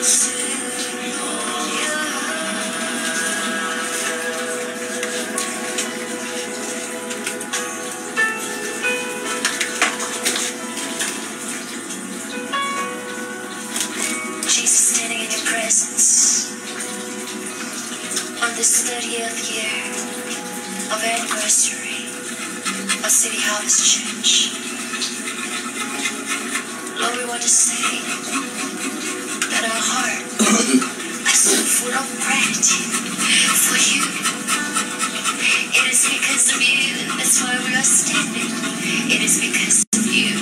Jesus, standing in your presence on this 30th year of anniversary of City Harvest Church. Lord, we want to say that our heart is so full of gratitude for you. It is because of you, that's why we are standing. It is because of you,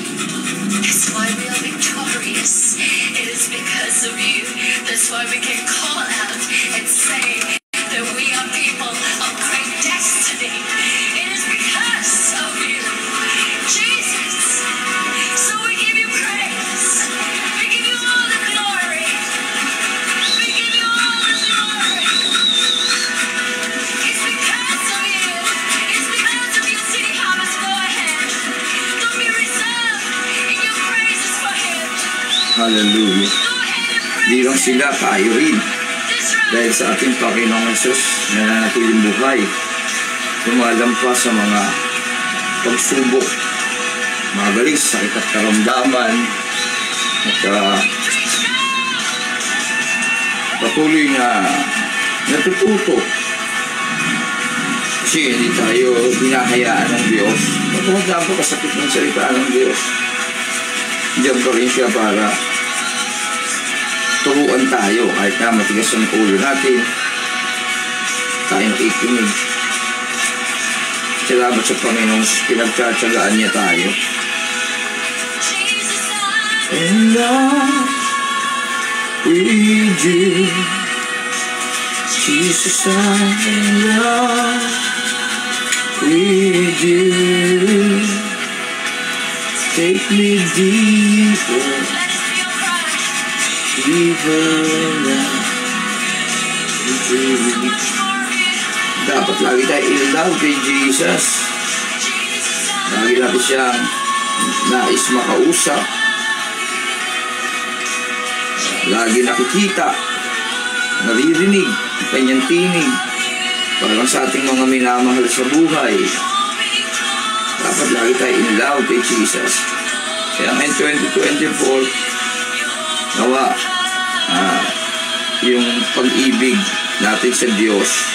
that's why we are victorious. It is because of you, that's why we can call out and say that we are people of great destiny. It is because of you, Jesus. So we give you praise. We give you all the glory. We give you all the glory. It's because of you. It's because of you, City Harvest. Go ahead. Don't be reserved in your praises for him. Hallelujah. Di lang sila, tayo rin. Dahil sa ating Panginoong Jesus na nanatiling buhay, lumalampas sa mga pagsubok, magaling sa sakit at karamdaman, at patuloy na natututo. Kasi hindi tayo binahayaan ng Diyos. Pagkakadaan po kasakit ng salita ng Diyos, diyan pa rin siya para turuan tayo kahit na matigas ang ulo natin, tayo nakikinig. Salamat sa Panginoon, pinagtsatsagaan niya tayo. And love with you, Jesus, I'm in love with you. Take me deeper, dapat lagi tayo in love kay Jesus. Lagi natin siyang nais makausap, lagi nakikita, naririnig ang kanyang tinig, parang sa ating mga minamahal sa buhay. Dapat lagi tayo in love kay Jesus. Kaya ngayon 2024, nawa yung pag-ibig natin sa Diyos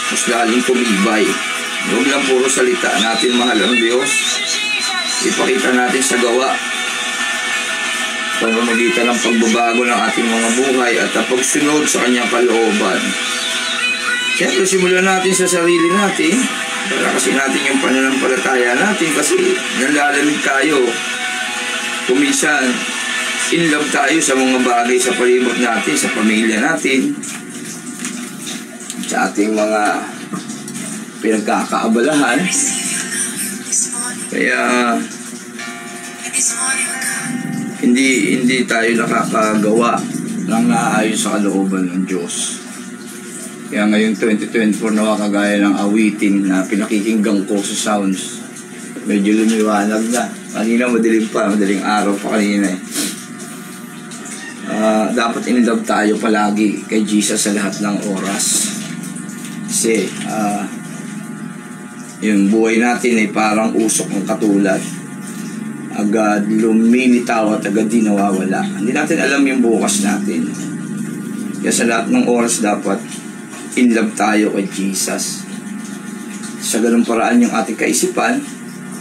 mas laling tumibay. Huwag lang puro salita natin mahal ang Diyos, ipakita natin sa gawa, pamamagitan ng pagbabago ng ating mga buhay at pagsunod sa kanyang kalooban. Siyempre simulan natin sa sarili natin, para kasi natin yung pananampalataya natin, kasi nalalamig tayo. Kuminsan in love tayo sa mga bagay sa palibot natin, sa pamilya natin, sa ating mga pinagkakaabalahan. Kaya hindi tayo nakakagawa ng naayos sa kalooban ng Diyos. Kaya ngayong 2024 nawa kagaya ng awitin na pinakikinggan ko sa sounds, medyo lumiwanag na. Kanina madilim pa, madaling araw pa kanina eh. Dapat in love tayo palagi kay Jesus sa lahat ng oras. Kasi yung buhay natin ay parang usok ng katulad, agad lumilitaw at agad di nawawala. Hindi natin alam yung bukas natin. Kaya sa lahat ng oras dapat in love tayo kay Jesus. Sa ganung paraan yung ating kaisipan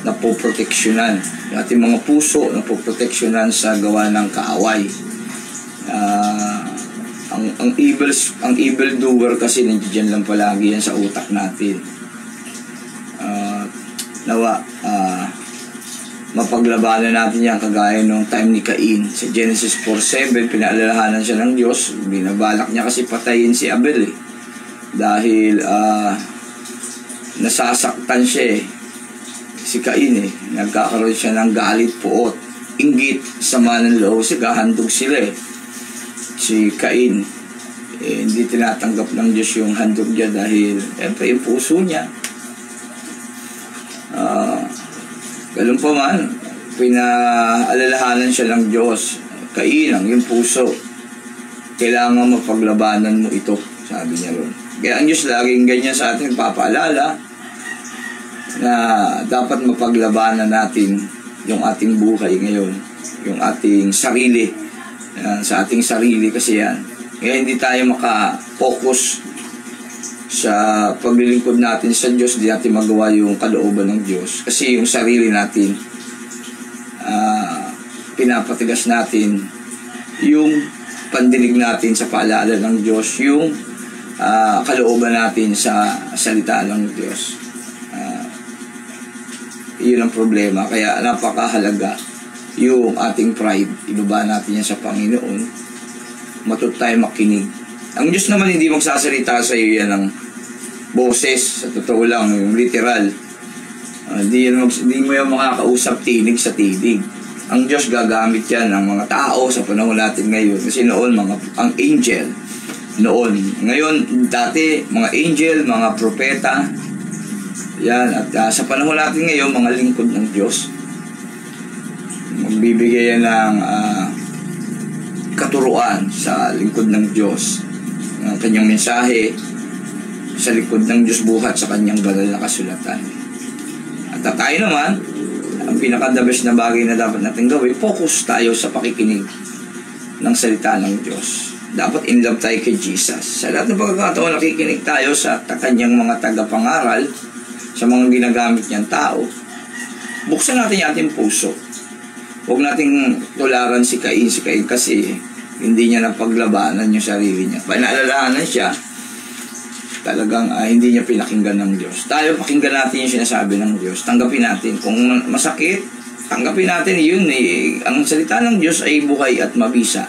napoproteksyonan, yung ating mga puso napoproteksyonan sa gawa ng kaaway. Ang evil doer kasi nandiyan lang palagi yan sa utak natin. Nawa mapaglabanan natin yan kagaya nung time ni Cain sa Genesis 4:7. Pinaalalahanan siya ng Diyos, binabalak niya kasi patayin si Abel dahil nasasaktan siya si Cain nagkakaroon siya ng galit, puot, inggit, sama ng loob, handog sila si Cain hindi tinatanggap ng Diyos yung handog niya dahil yung puso niya. Ganun pa man, pinaalalahanan siya ng Diyos, Cain, ang yung puso kailangan mapaglabanan mo ito, sabi niya ron. Kaya ang Diyos laging ganyan sa atin, papaalala na dapat mapaglabanan natin yung ating buhay ngayon, yung ating sarili, sa ating sarili kasi yan. Kaya hindi tayo maka-focus sa paglilingkod natin sa Diyos, hindi natin magawa yung kalooban ng Diyos. Kasi yung sarili natin, pinapatigas natin yung pandinig natin sa paalala ng Diyos, yung kalooban natin sa salita ng Diyos. Yun ang problema. Kaya napakahalaga yung ating pride. Ibaba natin yan sa Panginoon. Matuto tayo makinig. Ang Diyos naman hindi magsasalita sa iyo yan ng boses. Sa totoo lang, yung literal. Hindi mo yan makakausap tinig sa tinig. Ang Diyos gagamit yan ng mga tao sa panahon natin ngayon. Kasi noon, ang angel, noon. Ngayon, dati, mga angel, mga propeta, yan. At sa panahon natin ngayon, mga lingkod ng Diyos, magbibigay yan ng katuruan sa lingkod ng Diyos. Ang kanyang mensahe sa lingkod ng Diyos buhat sa kanyang banal na kasulatan. At tayo naman, ang pinaka-the best na bagay na dapat natin gawin, focus tayo sa pakikinig ng salita ng Diyos. Dapat in love tayo kay Jesus. Sa lahat ng pagkakataon, nakikinig tayo sa kanyang mga tagapangaral, sa mga ginagamit niyang tao. Buksan natin yung ating puso. Huwag nating tularan si Cain kasi hindi niya napaglabanan yung sarili niya. Pinaalalahanan siya, talagang hindi niya pinakinggan ng Diyos. Tayo, pakinggan natin yung sinasabi ng Diyos. Tanggapin natin. Kung masakit, tanggapin natin yun. Ang salita ng Diyos ay buhay at mabisa.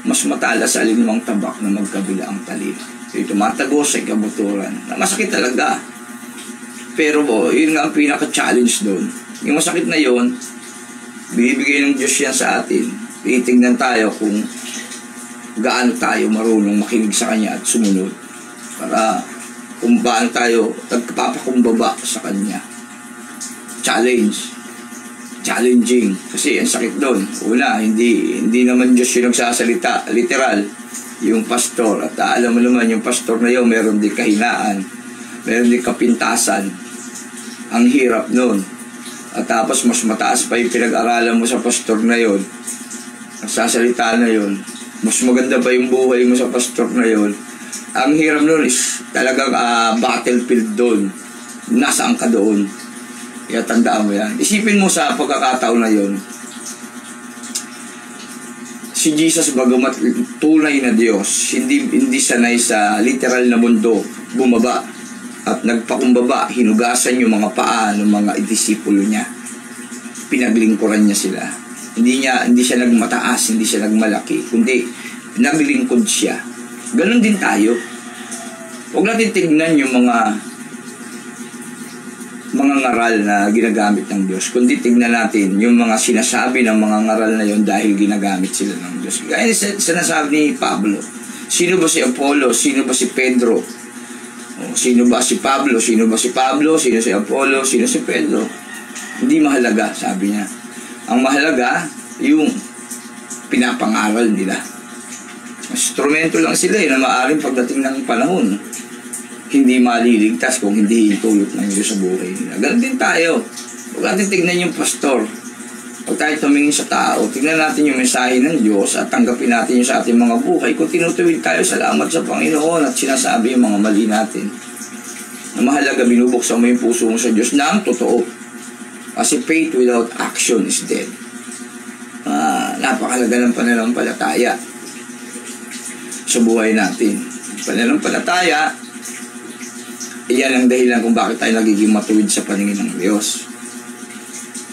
Mas matalas sa alinmang tabak na magkabila ang talim. So, tumatagos sa kabuturan. Masakit talaga. Pero yun nga ang pinaka-challenge doon. Yung masakit na yun, bibigay ng Diyos yan sa atin. Titignan tayo kung gaano tayo marunong makinig sa Kanya at sumunod. Para kung paano tayo nagpapakumbaba sa Kanya. Challenging. Kasi ang sakit doon. Una, hindi naman Diyos yung nagsasalita. Literal. Yung pastor. At alam mo naman, yung pastor na yun, meron din kahinaan. Meron din kapintasan. Ang hirap nun. At tapos mas mataas pa yung pinag-aralan mo sa pastor na yon. Nagsasalita na yon. Mas maganda pa yung buhay mo sa pastor na yon. Ang hirap nun is talagang battlefield doon. Nasaan ka doon? Kaya tandaan mo yan. Isipin mo sa pagkakataon na yon. Si Jesus, bagamat tunay na Diyos, hindi sanay sa literal na mundo, bumaba at nagpakumbaba, hinugasan yung mga paa ng mga disipulo niya. Pinaglingkuran niya sila. Hindi siya nagmataas, hindi siya nagmalaki, kundi naglingkod siya. Ganon din tayo. Huwag natin tignan yung mga ngaral na ginagamit ng Diyos, kundi tignan natin yung mga sinasabi ng mga ngaral na yon dahil ginagamit sila ng Diyos. Kaya sinasabi ni Pablo, sino ba si Apollo? Sino ba si Pedro? Sino ba si Pablo? Sino ba si Pablo? Sino si Apollo? Sino si Pedro? Hindi mahalaga, sabi niya. Ang mahalaga, yung pinapangaral nila. Instrumento lang sila na maaaring pagdating ng panahon, hindi maliligtas kung hindi itulot ng Diyos sa buhay nila. Ganun din tayo. Huwag natin tignan yung pastor. Huwag tayo tumingin sa tao. Tignan natin yung mensahe ng Diyos at tanggapin natin yung sa ating mga buhay. Kung tinutuwid tayo, salamat sa Panginoon at sinasabi yung mga mali natin. Ang mahalaga, binubuksan mo yung puso mo sa Diyos na ang totoo. Kasi faith without action is dead. Napakalaga ng pananampalataya sa buhay natin. Pananampalataya, iyan ang dahilan kung bakit tayo nagiging matuwid sa paningin ng Diyos.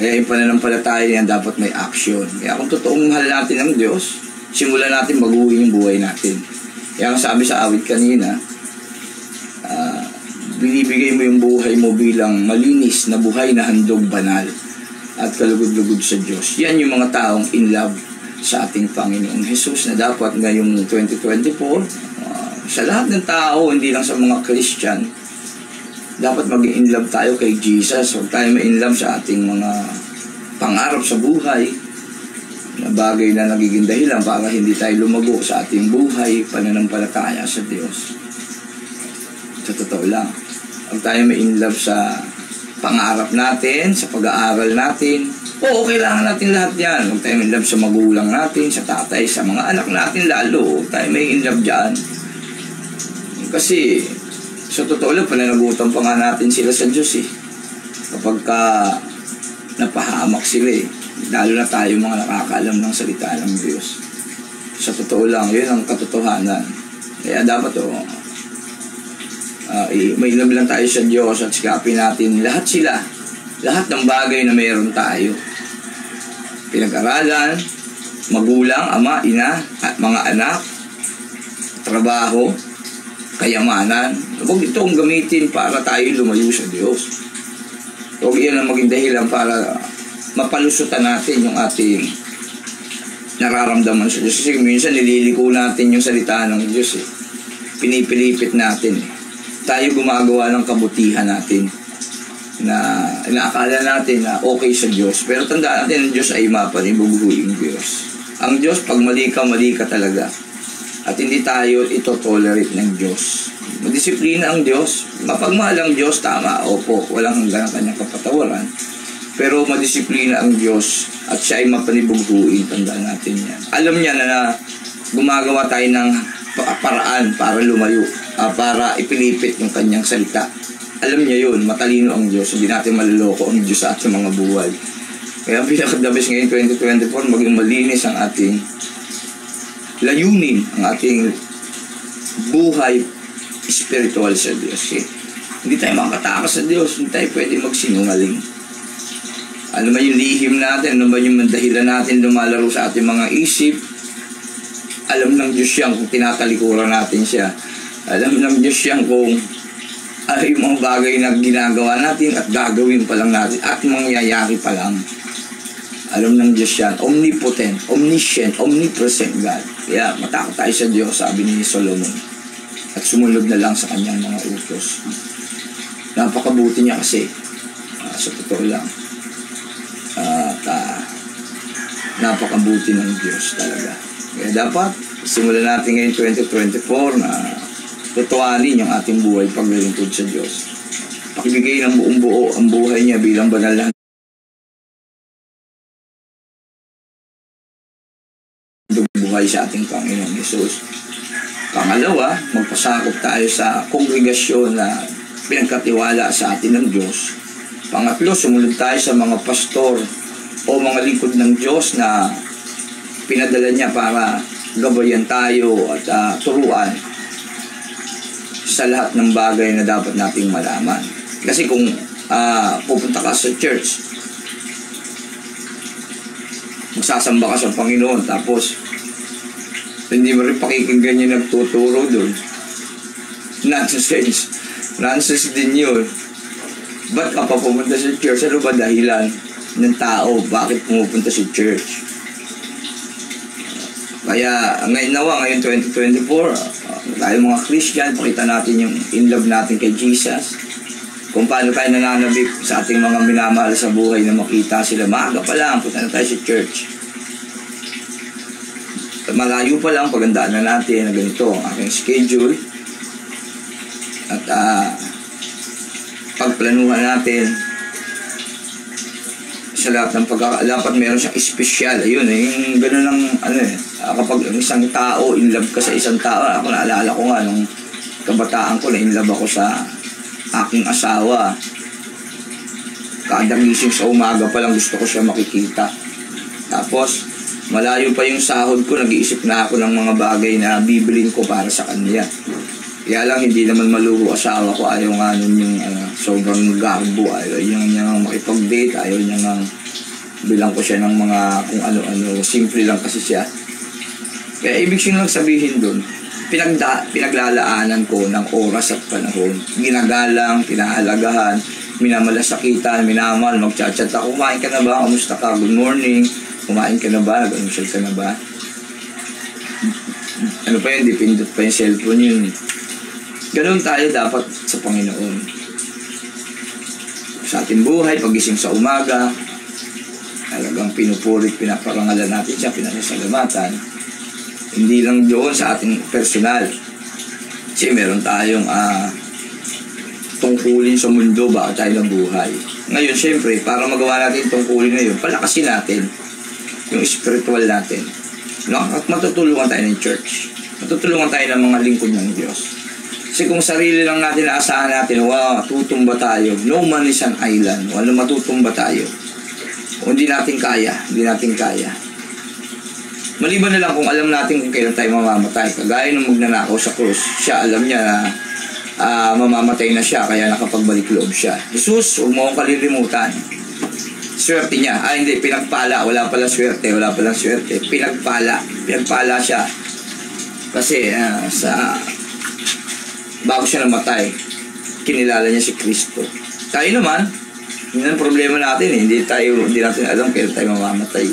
Kaya yung pananampalataya niyan dapat may action. Kaya kung totoong mahal natin ang Diyos, simulan natin baguhin yung buhay natin. Kaya ang sabi sa awit kanina, binibigay mo yung buhay mo bilang malinis na buhay na handog banal at kalugod-lugod sa Diyos. Yan yung mga taong in love sa ating Panginoong Jesus na dapat ngayong 2024, sa lahat ng tao, hindi lang sa mga Christian, dapat mag-in love tayo kay Jesus. Huwag tayo ma-in love sa ating mga pangarap sa buhay. na bagay na nagiging dahilan para hindi tayo lumago sa ating buhay, pananampalataya sa Diyos. Sa totoo lang, pag tayo may in love sa pangarap natin, sa pag-aaral natin, oo, kailangan natin lahat yan. Huwag tayo may in love sa magulang natin, sa tatay, sa mga anak natin lalo. Huwag tayo may in love dyan. Kasi, sa totoo lang, pananagutan pa nga natin sila sa Diyos eh. Kapag napahamak sila eh. Lalo na tayo mga nakakaalam ng salita ng Diyos. Sa totoo lang, yun ang katotohanan. Kaya dapat may love lang tayo sa Diyos at sikapin natin lahat sila. Lahat ng bagay na mayroon tayo. Pinag-aralan, magulang, ama, ina, at mga anak, trabaho, kayamanan. Huwag itong gamitin para tayo lumayo sa Diyos. Huwag yan ang maging dahilan para mapalusutan natin yung ating nararamdaman sa Diyos. Kasi minsan nililiko natin yung salita ng Diyos eh. Pinipilipit natin eh. Tayo gumagawa ng kabutihan natin na inaakala natin na okay sa Diyos. Pero tandaan natin ang Diyos ay mapanibubuhuing Diyos. Ang Diyos, pag mali ka talaga. At hindi tayo ito-tolerate ng Diyos. Madisiplina ang Diyos. Mapagmahal ang Diyos, tama. Opo, walang hanggan ang kanyang kapatawaran. Pero madisiplina ang Diyos at siya ay mapanibughuin. Tandaan natin yan. Alam niya na gumagawa tayo ng paraan para lumayo, para ipilipit yung kanyang salita. Alam niya yun, matalino ang Diyos. Hindi natin maluloko ang Diyos sa ating mga buhay. Kaya pinakadabis ngayon 2024, maging malinis ang ating layunin, ang ating buhay spiritual sa Diyos. Hindi tayo makatakas sa Diyos, hindi tayo pwede magsinungaling. Ano man yung lihim natin, ano man yung dahilan natin lumalaro sa ating mga isip, alam ng Diyos yan kung tinatalikuran natin siya. Alam ng Diyos yan kung ano yung mga bagay na ginagawa natin at gagawin pa lang natin at mangyayari pa lang. Alam ng Diyos yan. Omnipotent, omniscient, omnipresent God. Kaya matakot tayo sa Diyos, sabi ni Solomon. At sumunod na lang sa kanyang mga utos. Napakabuti niya kasi. Sa totoo lang. Napakabuti ng Diyos talaga. Kaya dapat, simulan natin ngayon 2024 na tutuanin yung ating buhay paglilingkod sa Diyos. Pakibigay ng buong buo ang buhay niya bilang banal na buhay sa ating Panginoong Hesus. Pangalawa, magpasakop tayo sa kongregasyon na pinagkatiwala sa atin ng Diyos. Pangatlo, sumunod tayo sa mga pastor o mga lingkod ng Diyos na pinadala niya para gabayan tayo at turuan sa lahat ng bagay na dapat nating malaman. Kasi kung pupunta ka sa church, magsasamba ka sa Panginoon, tapos hindi mo rin pakikinggan yung nagtuturo doon. Nonsense. Nonsense din yun. Ba't ka pa pumunta sa church? Ano ba dahilan ng tao? Bakit pumupunta sa church? Kaya ngayon 2024, tayo mga Christian, pakita natin yung in love natin kay Jesus. Kung paano tayo nananabik sa ating mga minamahal sa buhay na makita sila. Maaga pa lang, punta na tayo sa church. Malayo pa lang, pagandaan na natin na ganito ang aking schedule. At pagplanuhan natin sa lahat ng dapat meron siyang espesyal. Ayun, yung gano'n ng kapag isang tao, in love ka sa isang tao. Ako naalala ko nga nung kabataan ko na in love ako sa aking asawa. Kada gising sa umaga pa lang gusto ko siya makikita. Tapos malayo pa yung sahod ko, nag-iisip na ako ng mga bagay na bibilin ko para sa kanya. Kaya lang, hindi naman maluho asawa ko. Ayaw nga nun yung sobrang garbo. Ayaw niya makipag-date. Ayaw niya nga bilang ko siya ng mga kung ano-ano. Simple lang kasi siya. Kaya ibig siya lang sabihin dun, pinaglalaanan ko ng oras at panahon. Ginagalang, pinahalagahan, minamalasakitan, minamahal, magchat-chat ako. Kumain ka na ba? Kamusta ka? Good morning. Kumain ka na ba? Nag-almusal ka na ba? Ano pa yun? Dipindot pa yung cellphone yun. Ganun tayo dapat sa Panginoon. Sa ating buhay, pagising sa umaga, talagang pinupurit, pinaparangalan natin siya, pinasasalamatan. Hindi lang doon sa ating personal. Kasi meron tayong tungkulin sa mundo, bakit tayo nabuhay. Ngayon, syempre, para magawa natin tungkulin na yun, palakasin natin yung spiritual natin. No? At matutulungan tayo ng church. Matutulungan tayo ng mga lingkod ng Diyos. Kasi kung sarili lang natin naasahan natin, wow, tutumba tayo. No man is an island. Ano, matutumba tayo. O hindi natin kaya. Hindi natin kaya. Maliban na lang kung alam natin kung kailan tayo mamamatay. Kagaya nung magnanakaw sa krus, siya alam niya na mamamatay na siya, kaya nakapagbalik loob siya. Jesus, huwag mo akong kalilimutan. Swerte niya. Hindi, pinagpala. Wala palang swerte. Wala palang swerte. Pinagpala. Pinagpala siya. Kasi bago siya namatay, kinilala niya si Kristo. Tayo naman, yun ang problema natin. Hindi natin alam kailan tayo mamamatay.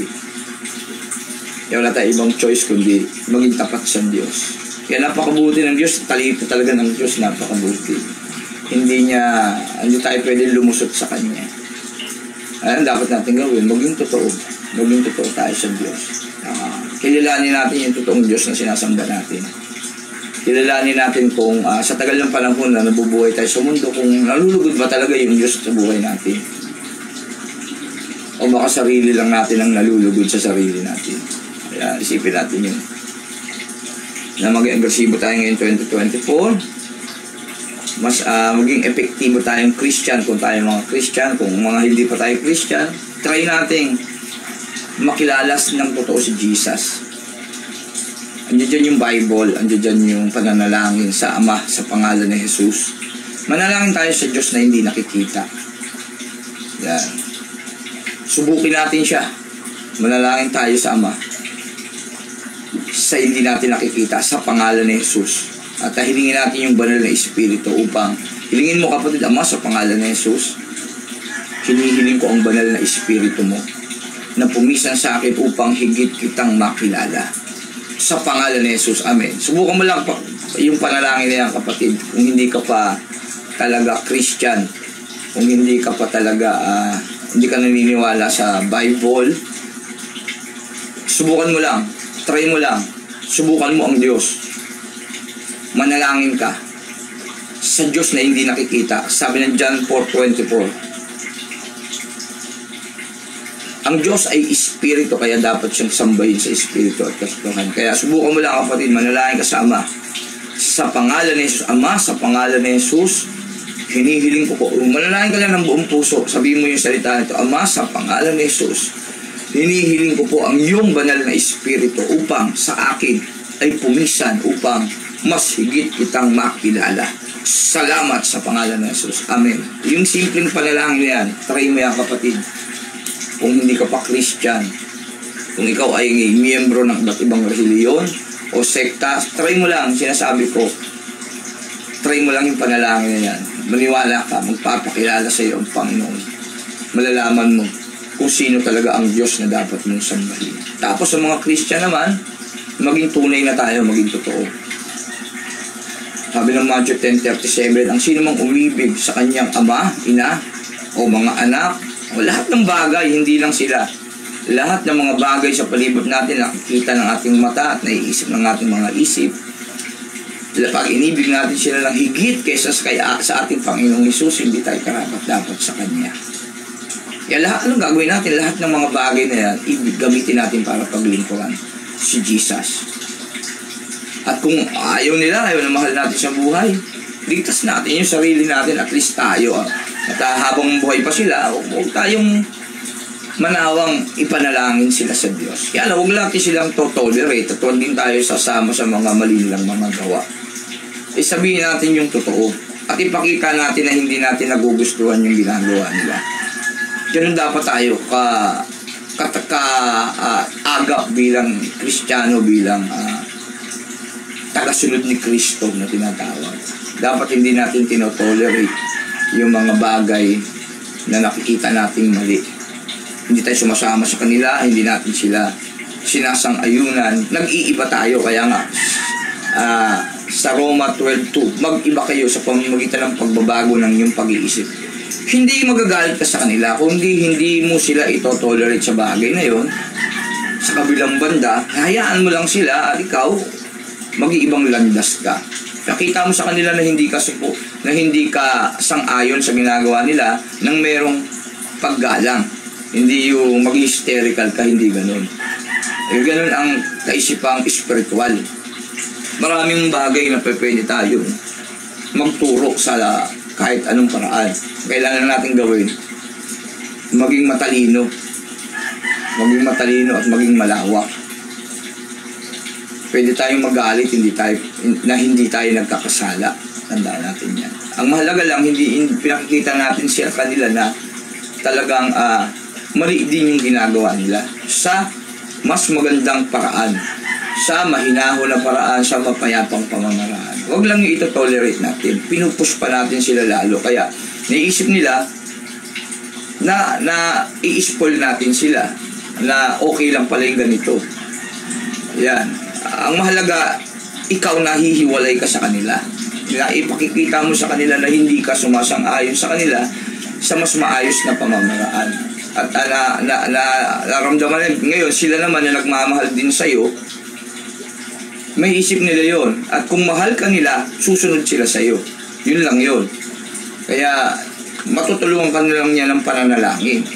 Kaya wala tayo ibang choice kundi maging tapat sa Diyos. Kaya napakabuti ng Diyos. Talito talaga ng Diyos. Napakabuti. Hindi tayo pwede lumusot sa Kanya. Ano dapat natin gawin? Maging totoo. Maging totoo tayo sa Diyos. Kilalanin natin yung totoong Diyos na sinasamba natin. Kilalanin natin kung sa tagal ng panahon na nabubuhay tayo sa mundo, kung nalulugod ba talaga yung Diyos sa buhay natin. O baka sarili lang natin ang nalulugod sa sarili natin. Kaya isipin natin yun. Na maging agresibo tayo ngayon 2024. Mas maging epektibo tayong Christian kung tayo mga Christian. Kung mga hindi pa tayo Christian, try natin makilalas ng totoo si Jesus. Andiyan dyan yung Bible, andiyan dyan yung pananalangin sa Ama sa pangalan ni Jesus. Manalangin tayo sa Diyos na hindi nakikita. Yan. Subukin natin siya. Manalangin tayo sa Ama sa hindi natin nakikita, sa pangalan ni Jesus. At hilingin natin yung banal na Espiritu upang, hilingin mo kapatid, Ama, sa pangalan ni Jesus, hinihiling ko ang banal na Espiritu mo na pumisan sa akin upang higit kitang makilala. Sa pangalan ni Jesus. Amen. Subukan mo lang yung panalangin na yan, kapatid. Kung hindi ka pa talaga Christian, kung hindi ka pa talaga, hindi ka naniniwala sa Bible, subukan mo lang. Try mo lang. Subukan mo ang Diyos. Manalangin ka sa Diyos na hindi nakikita. Sabi ng John 4:24. Ang Diyos ay Espiritu, kaya dapat siyang sambahin sa Espiritu at katotohanan. Kaya subukan mo lang kapatid, manalangin ka sa Ama. Sa pangalan ni Jesus, Ama, sa pangalan ni Jesus, hinihiling ko po. Manalangin ka lang ng buong puso. Sabihin mo yung salita nito, Ama, sa pangalan ni Jesus, hinihiling ko po ang iyong banal na Espiritu upang sa akin ay pumisan upang mas higit kitang makilala. Salamat sa pangalan ni Jesus. Amen. Yung simpleng panalangin yan, try mo yan kapatid. Kung hindi ka pa Christian, kung ikaw ay miyembro ng iba't ibang relihiyon o sekta, try mo lang, sinasabi ko, try mo lang yung panalangin na yan. Maniwala ka, magpapakilala sa iyo ang Panginoon. Malalaman mo kung sino talaga ang Diyos na dapat mong sambahin. Tapos sa mga Christian naman, maging tunay na tayo, maging totoo. Sabi ng Matthew 10:37, ang sino mang umibig sa kanyang ama, ina, o mga anak, o lahat ng bagay, hindi lang sila. Lahat ng mga bagay sa palibot natin, nakikita ng ating mata at naiisip ng ating mga isip. Pag inibig natin sila lang higit kaysa sa ating Panginoong Hesus, hindi tayo karapat-dapat sa Kanya. Kaya lahat, anong gagawin natin? Lahat ng mga bagay na yan, gamitin natin para paglingkuran si Jesus. At kung ayaw na mahal natin sa buhay, ligtas natin yung sarili natin, at least tayo. At habang buhay pa sila, huwag tayong manawang ipanalangin sila sa Diyos. Kaya huwag natin silang to-tolerate at huwag din tayo sasama sa mga malilang mga gawa. Sabihin natin yung totoo at ipakita natin na hindi natin nagugustuhan yung ginagawa nila. Ganun dapat tayo agap bilang Kristiyano, bilang tagasunod ni Kristo na tinatawag. Dapat hindi natin tinotolerate yung mga bagay na nakikita nating mali. Hindi tayo sumasama sa kanila, hindi natin sila sinasang-ayunan. Nag-iiba tayo, kaya nga sa Roma 12:2, mag-iba kayo sa pamamagitan ng pagbabago ng iyong pag-iisip. hindi magagalit ka sa kanila, kundi hindi mo sila ito-tolerate sa bagay na yon. Sa kabilang banda, hayaan mo lang sila at ikaw, mag-iibang landas ka. Nakita mo sa kanila na hindi ka sang-ayon sa ginagawa nila nang merong paggalang. Hindi yung mag-hysterical ka, hindi ganun. Ganun ang kaisipang spiritual. Maraming bagay na pwede tayo magturo sa kahit anong paraan. Kailangan natin gawin maging matalino at maging malawak. Pwede tayong magalit, hindi tayo nagkakasala. Tandaan natin yan. Ang mahalaga lang, hindi pinakikita natin sa kanila na talagang mali din yung ginagawa nila sa mas magandang paraan, sa mahinahon na paraan, sa mapayapang pamamaraan. Huwag lang yung ito-tolerate natin. Pinupush pa natin sila lalo. Kaya naisip nila na i-spoil natin sila na okay lang pala yung ganito. Yan. Ang mahalaga, ikaw nahihiwalay ka sa kanila. Ipakikita mo sa kanila na hindi ka sumasang-ayon sa kanila sa mas maayos na pamamaraan. At naramdaman ngayon, sila naman na nagmamahal din sa'yo, may isip nila yon. At kung mahal ka nila, susunod sila sa'yo. Yun lang yun. Kaya matutulungan ka nilang niya ng pananalangin.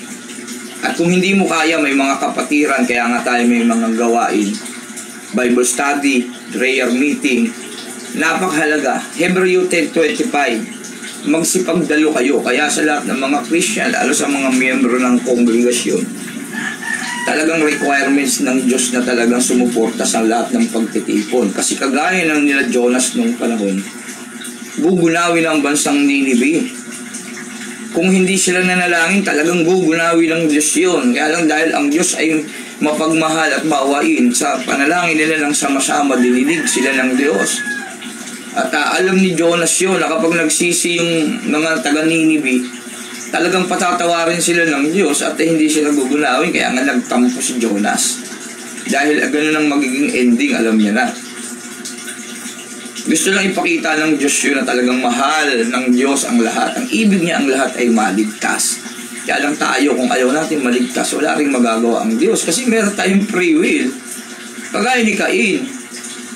At kung hindi mo kaya, may mga kapatiran, kaya nga tayo may mga gawain. Bible study, prayer meeting. Napakahalaga. Hebreo 10:25. Magsipagdalo kayo. Kaya sa lahat ng mga Christian, lalo sa mga miyembro ng kongregasyon, talagang requirements ng Diyos na talagang sumuporta sa lahat ng pagtitipon. Kasi kagaya ng nila Jonas nung panahon, gugunawin ang bansang Ninive. Kung hindi sila nanalangin, talagang gugunawin ng Diyos yun. Kaya lang dahil ang Diyos ay mapagmahal at maawain, sa panalangin nila ng sama-sama, dinidig sila ng Diyos. At alam ni Jonas yun na kapag nagsisi yung mga taga-Ninive, talagang patatawarin sila ng Diyos at hindi sila gugunawin. Kaya nga nagtampo si Jonas. Dahil ganun ang magiging ending, alam niya na. Gusto lang ipakita ng Diyos yun na talagang mahal ng Diyos ang lahat. Ang ibig niya ang lahat ay maligtas. Kaya lang tayo, kung ayaw natin maligtas, wala rin magagawa ang Diyos. Kasi meron tayong free will. Kagaya ni Cain.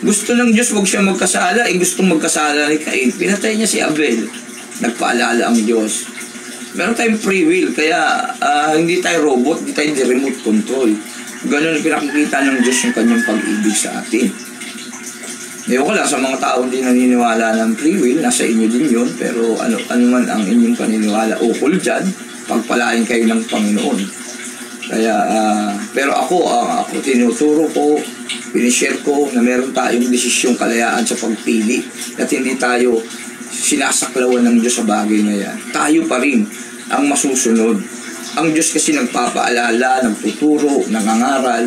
Gusto ng Diyos, huwag siya magkasala. Gustong magkasala ni Cain. Pinatay niya si Abel. Nagpaalala ang Diyos. Meron tayong free will, kaya hindi tayo robot, hindi tayo remote control. Ganun pinakikita ng Diyos yung kanyang pag-ibig sa atin. Ngayon ko lang, sa mga tao hindi naniniwala ng free will, nasa inyo din yun, pero ano man ang inyong paniniwala ukol dyan, pagpalain kayo ng Panginoon. Kaya, pero ako tinuturo ko, pinishare ko na meron tayong desisyong kalayaan sa pagpili at hindi tayo sinasaklawan ng Diyos sa bagay na yan. Tayo pa rin ang masusunod. Ang Diyos kasi nagpapaalala, nagtuturo, nangangaral.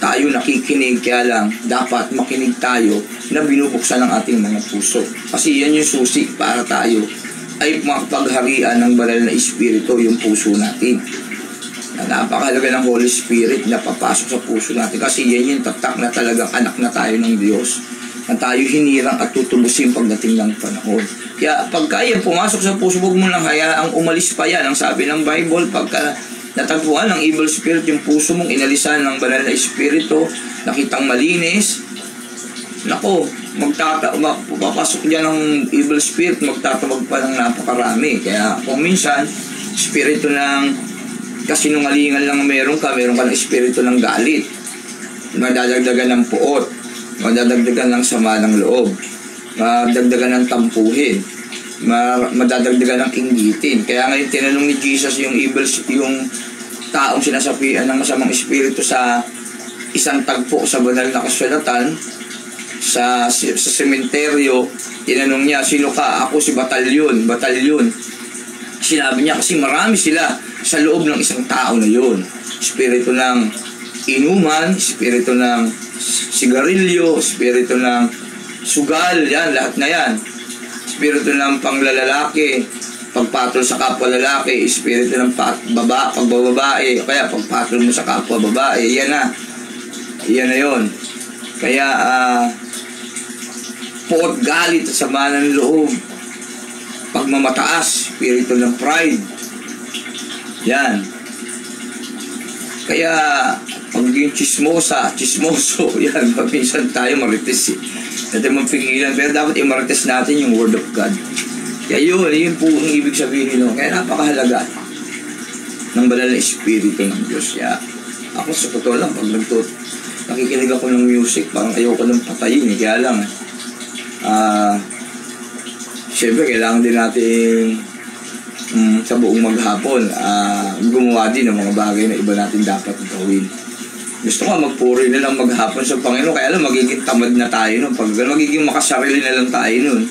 Tayo nakikinig, kaya lang dapat makinig tayo na binubuksan ng ating mga puso. Kasi yan yung susi para tayo ay makapagharian ng banal na Espiritu, yung puso natin. Napakahalaga ng Holy Spirit na papasok sa puso natin kasi yan yung tatak na talagang anak na tayo ng Diyos. Na tayo hinirang at tutubusin pagdating ng panahon. Kaya pagka yan pumasok sa puso, huwag mo lang hayaang umalis pa yan. Ang sabi ng Bible, pagka natagpuan ng evil spirit yung puso mong, inalisan ng banal na Espiritu, nakitang malinis, nako, papasok dyan ng evil spirit, magtatawag pa ng napakarami. Kaya kung minsan, espiritu ng kasinungalingan lang meron ka ng espiritu ng galit, madadagdagan ng puot, madadagdagan ng sama ng loob, madadagdagan ng tampuhin, madadagdagan ng inggitin. Kaya ngayon tinanong ni Jesus yung taong sinasapian ng masamang espiritu sa isang tagpo sa banal na kasulatan sa sementeryo. Tinanong niya, sino ka? Ako si Batalyon. Sinabi niya kasi marami sila sa loob ng isang tao na yun. Espiritu ng inuman, espiritu ng sigarilyo, espiritu ng sugal, yan, lahat na yan. Espiritu ng panglalalaki, pagpatol sa kapwa lalaki, espiritu ng pagbababae, kaya pagpatol mo sa kapwa babae, yan na yun. Kaya puot, galit at sama ng loob, pagmamataas, espiritu ng pride, Yan. Kaya, pag yung chismoso, yan, minsan tayo marites eh. Natin mapigilan, pero dapat i-marites natin yung Word of God. Kaya yun po ang ibig sabihin nyo. Kaya napakahalaga ng banal na Espiritu ng Diyos. Kaya, ako sa totoo lang, pag nakikinig ako ng music, parang ayoko lang patayin eh. Kaya lang, siyempre, kailangan din natin sa buong maghapon, gumawa din ng mga bagay na iba natin dapat gawin. Gusto ko magpuri na lang maghapon sa Panginoon, kaya lang magiging tamad na tayo nun. Pag magiging makasarili na lang tayo nun.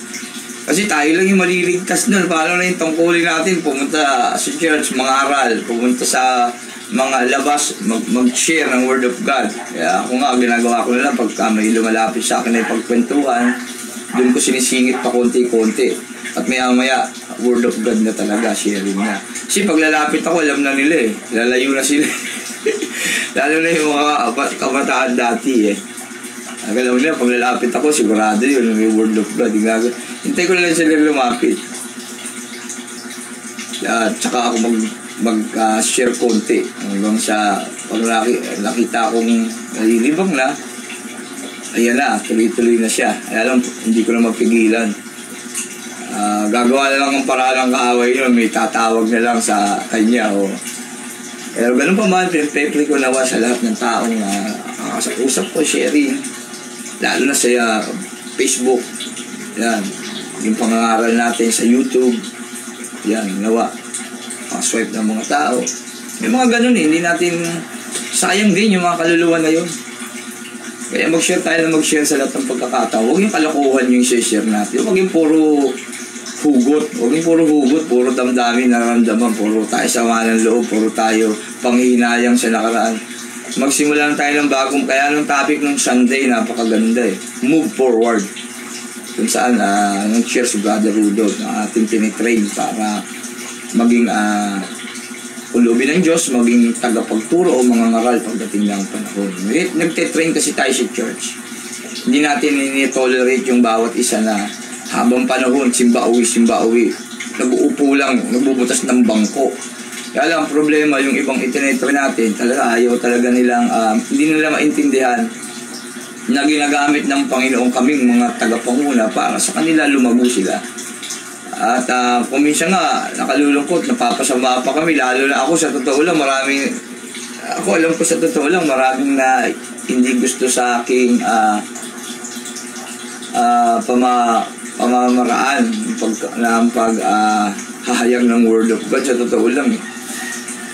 Kasi tayo lang yung maliligtas nun. Paano na yung tungkulin natin? Pumunta sa church, mangaral, pumunta sa mga labas, mag-share ng Word of God. Kaya ako nga, ginagawa ko na lang pagka may lumalapit sa akin ay pagkwentuhan, doon ko sinisingit pa konti-konti. At maya-maya, Word of God na talaga, sharing na. Kasi pag lalapit ako, alam na nila eh. Lalayo na sila. Lalo na yung mga kabataan dati eh. Alam nila, pag lalapit ako, sigurado yun, may Word of God. Hintay ko na lang sila lumapit. At saka ako mag-share konti. Hanggang sa pag nakita akong nalilibang na, ayan na, tuloy-tuloy na siya. Alam, hindi ko na mapigilan. Gagawa na lang ang paraan ng kaaway yun, may tatawag na lang sa kanya. Pero ganun pa man, pinag-pray ko nawa sa lahat ng taong usap ko, sharing. Lalo na sa Facebook. Yan. Yung pangangaral natin sa YouTube. Yan, nawa. Swipe ng mga tao. May mga ganun eh, hindi natin sayang din yung mga kaluluwa na yun. Kaya mag-share tayo na mag-share sa lahat ng pagkakataon. Huwag yung kalokohan yung share natin. Huwag yung puro hugot. Huwag yung puro hugot, puro damdamin, nararamdaman, puro tayo sama ng loob, puro tayo panghihinayang sa nakaraan. Magsimula na tayo ng bagong, kaya nung topic ng Sunday, napakaganda eh. Move forward. Kung saan, nag-share si Brother Rudolph na ating tinitrain para maging ulubi ng Diyos, maging tagapagturo o mga ngaral pagdating ng panahon. Nagtitrain kasi tayo sa church. Hindi natin ini-tolerate yung bawat isa na habang panahon, simba-uwi, nag-uupo lang, nagbubutas ng bangko. Kaya lang, problema, yung ibang itinetry natin, talaga ayaw talaga nilang, hindi nila maintindihan na ginagamit ng Panginoon kaming mga tagapanguna para sa kanila lumago sila. At kung minsan nga, nakalulungkot, napapasama pa kami, lalo na ako sa totoo lang, maraming na hindi gusto sa aking pamamaraan ng paghahayag ng Word of God. Sa totoo lang eh.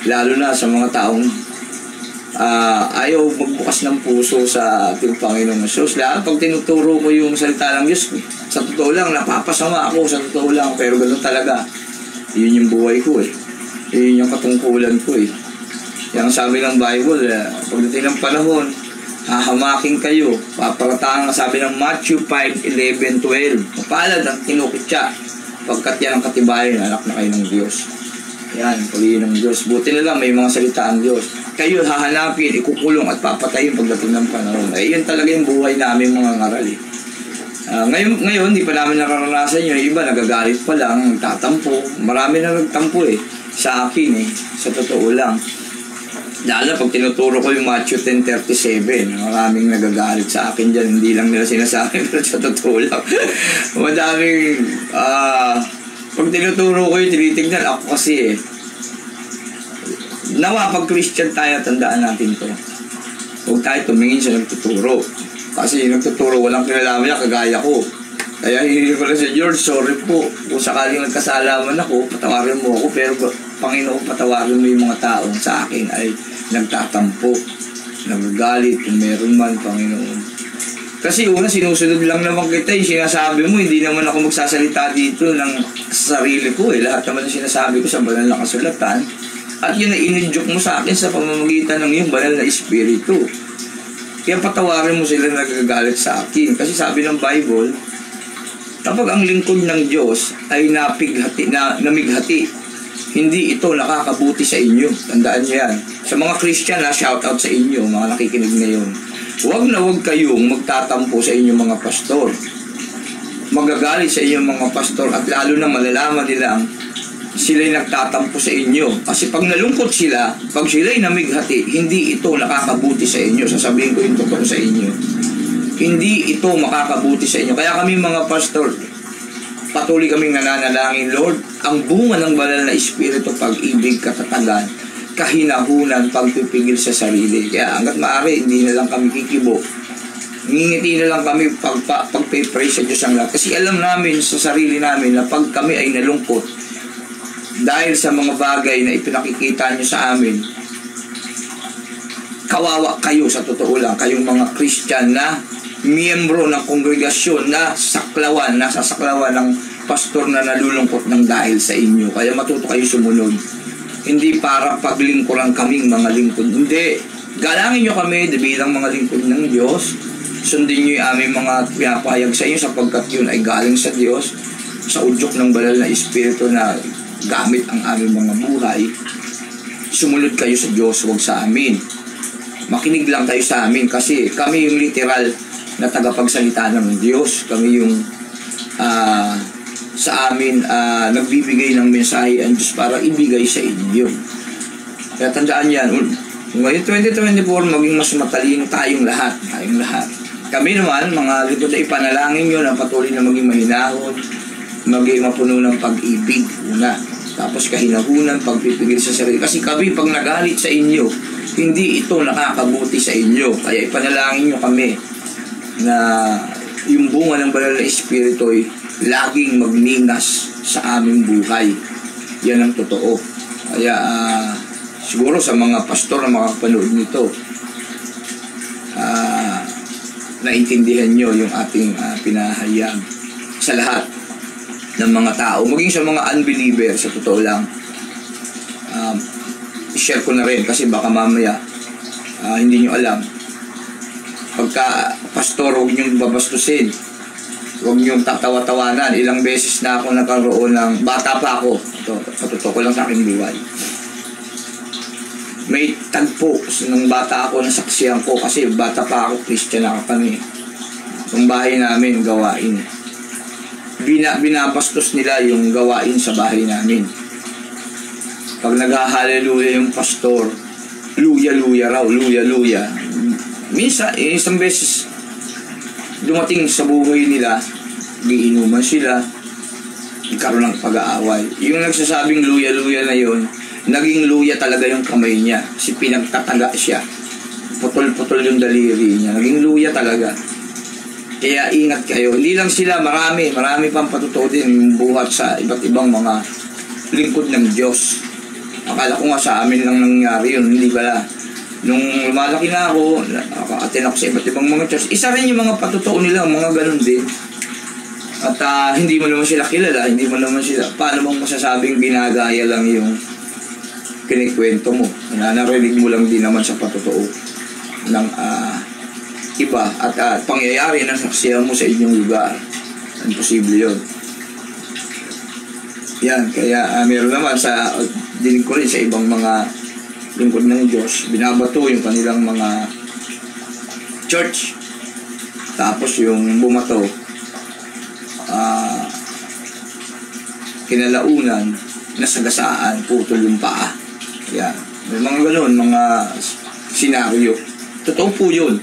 Lalo na sa mga taong ayaw magbukas ng puso sa ating Panginoong Diyos. Lalo pag tinuturo ko yung salita ng Diyos, sa totoo lang, napapasama ako sa totoo lang. Pero ganoon talaga. Yun yung buhay ko eh. Yun yung katungkulan ko eh. Yung sabi ng Bible, pagdating ng panahon, hahamakin kayo. Paparatahan, sabi ng Matthew 5:11-12. Mapalad ang tinukitya. Pagkat yan ang katibayan, anak na kayo ng Diyos. Yan, pagiging ng Diyos. Buti na lang, may mga salita ang Diyos. Kayo hahanapin, ikukulong at papatayin pagdating ng panahon. Yun talaga yung buhay namin mga ngaral eh. Ngayon, hindi pa namin nararanasan yun. Iba, nagagalit pa lang, nagtatampo. Marami na nagtampo eh. Sa akin eh. Sa totoo lang. Lalo pag tinuturo ko yung Matthew 10:37, maraming nagagalit sa akin dyan. Hindi lang nila sinasabi, pero sa totoo lang. Madaming, pag tinuturo ko yung tinitignan, ako kasi eh. Nawa, pag Christian tayo, tandaan natin to. Huwag tayo tumingin sa nagtuturo. Kasi yung nagtuturo, walang kinalaman niya, kagaya ko. Kaya hindi ko lang si George, sorry po. Kung sakaling nagkasalaman ako, patawarin mo ako. Pero Panginoon, patawarin mo yung mga taong sa akin ay nagtatampo, nagagalit, kung meron man, Panginoon. Kasi una, sinusunod lang naman kita, yung sinasabi mo, hindi naman ako magsasalita dito ng sarili ko eh. Lahat naman ang sinasabi ko sa banal na kasulatan. At yun na ininjok mo sa akin sa pamamagitan ng iyong banal na Espiritu. Kaya patawarin mo sila nagagalit sa akin. Kasi sabi ng Bible, kapag ang lingkod ng Diyos ay namighati, hindi ito nakakabuti sa inyo. Tandaan niyo yan. Sa mga Christian, shoutout sa inyo, mga nakikinig ngayon. Huwag na huwag kayong magtatampo sa inyong mga pastor. Magagalit sa inyong mga pastor at lalo na malalaman nilang sila'y nagtatampo sa inyo. Kasi pag nalungkot sila, pag sila'y namighati, hindi ito nakakabuti sa inyo. Sasabihin ko yung totoo sa inyo. Hindi ito makakabuti sa inyo. Kaya kami mga pastor, patuloy kaming nananalangin, Lord, ang bunga ng banal na Espiritu, pag-ibig, katatagan, kahinahunan, pagpipigil sa sarili. Kaya hanggat maaari, hindi na lang kami kikibo. Ngingiti na lang kami pag-pray sa Diyos ang lahat. Kasi alam namin sa sarili namin na pag kami ay nalungkot, dahil sa mga bagay na ipinakikita nyo sa amin, kawawa kayo sa totoo lang. Kayong mga Christian na miyembro ng kongregasyon na nasasaklawan ng pastor na nalulungkot ng dahil sa inyo. Kaya matuto kayo sumunod. Hindi para paglingkuran kaming mga lingkod. Hindi. Galangin nyo kami bilang mga lingkod ng Diyos. Sundin nyo yung aming mga pinapahayag sa inyo sapagkat yun ay galing sa Diyos, sa udyok ng banal na Espiritu na gamit ang aming mga buhay. Sumunod kayo sa Diyos, huwag sa amin. Makinig lang kayo sa amin kasi kami yung literal na tagapagsalita ng Diyos. Kami yung sa amin nagbibigay ng mensahe ang Diyos para ibigay sa inyo. Kaya tandaan yan, ngayon 2024 maging mas matalino tayong lahat. Kami naman, mga lingkod na ipanalangin nyo na patuloy na maging mahinahon, maging mapuno ng pag-ibig una. Tapos kahinahunan, pagpipigil sa sarili. Kasi kami, pag nagalit sa inyo, hindi ito nakakabuti sa inyo. Kaya ipanalangin nyo kami na yung bunga ng banal na Espiritu ay laging magningas sa aming buhay. Yan ang totoo. Kaya siguro sa mga pastor na makapanood nito, naintindihan nyo yung ating pinahayag sa lahat ng mga tao, maging sa mga unbeliever. Sa totoo lang, i-share ko na rin kasi baka mamaya hindi nyo alam. Pagka pastor, huwag nyo babastusin, huwag nyo tatawa-tawanan. Ilang beses na ako nakaroon ng, bata pa ako, ito, sa totoo ko lang sa aking buhay, may tagpo nung bata ako, nasaksihan ko kasi bata pa ako, Christian na kami. Yung bahay namin, gawain, binabastos nila yung gawain sa bahay namin. Pag nag-hallelujah yung pastor, luya-luya raw, luya-luya. Minsan, isang beses dumating sa buhay nila, giinuman sila, nagkaroon ng pag-aaway. Yung nagsasabing luya-luya na yun, naging luya talaga yung kamay niya. Kasi pinagtataga siya. Putol-putol yung daliri niya. Naging luya talaga. Kaya ingat kayo. Hindi lang sila, marami pang patutuin buhat sa iba't ibang mga lingkod ng Diyos. Akala ko nga sa amin lang nangyari yun. Hindi pala. Nung lumalaki na ako, nakaka-attend ako sa iba't ibang mga church. Isa rin yung mga patutuin nila, mga ganun din. At hindi mo naman sila kilala, hindi mo naman sila, paano mong masasabing ginagaya lang yung kinikwento mo? Narinig mo lang din naman sa patutuo ng iba at pangyayari ng saksihan mo sa inyong lugar. Imposible yun. Yan, kaya meron naman sa dinig ko rin sa ibang mga lingkod ng Diyos, binabato yung kanilang mga church. Tapos yung bumato, kinalaunan, nasagasaan, putol yung paa. Yan. May mga gano'n, mga senaryo. Totoo po yun.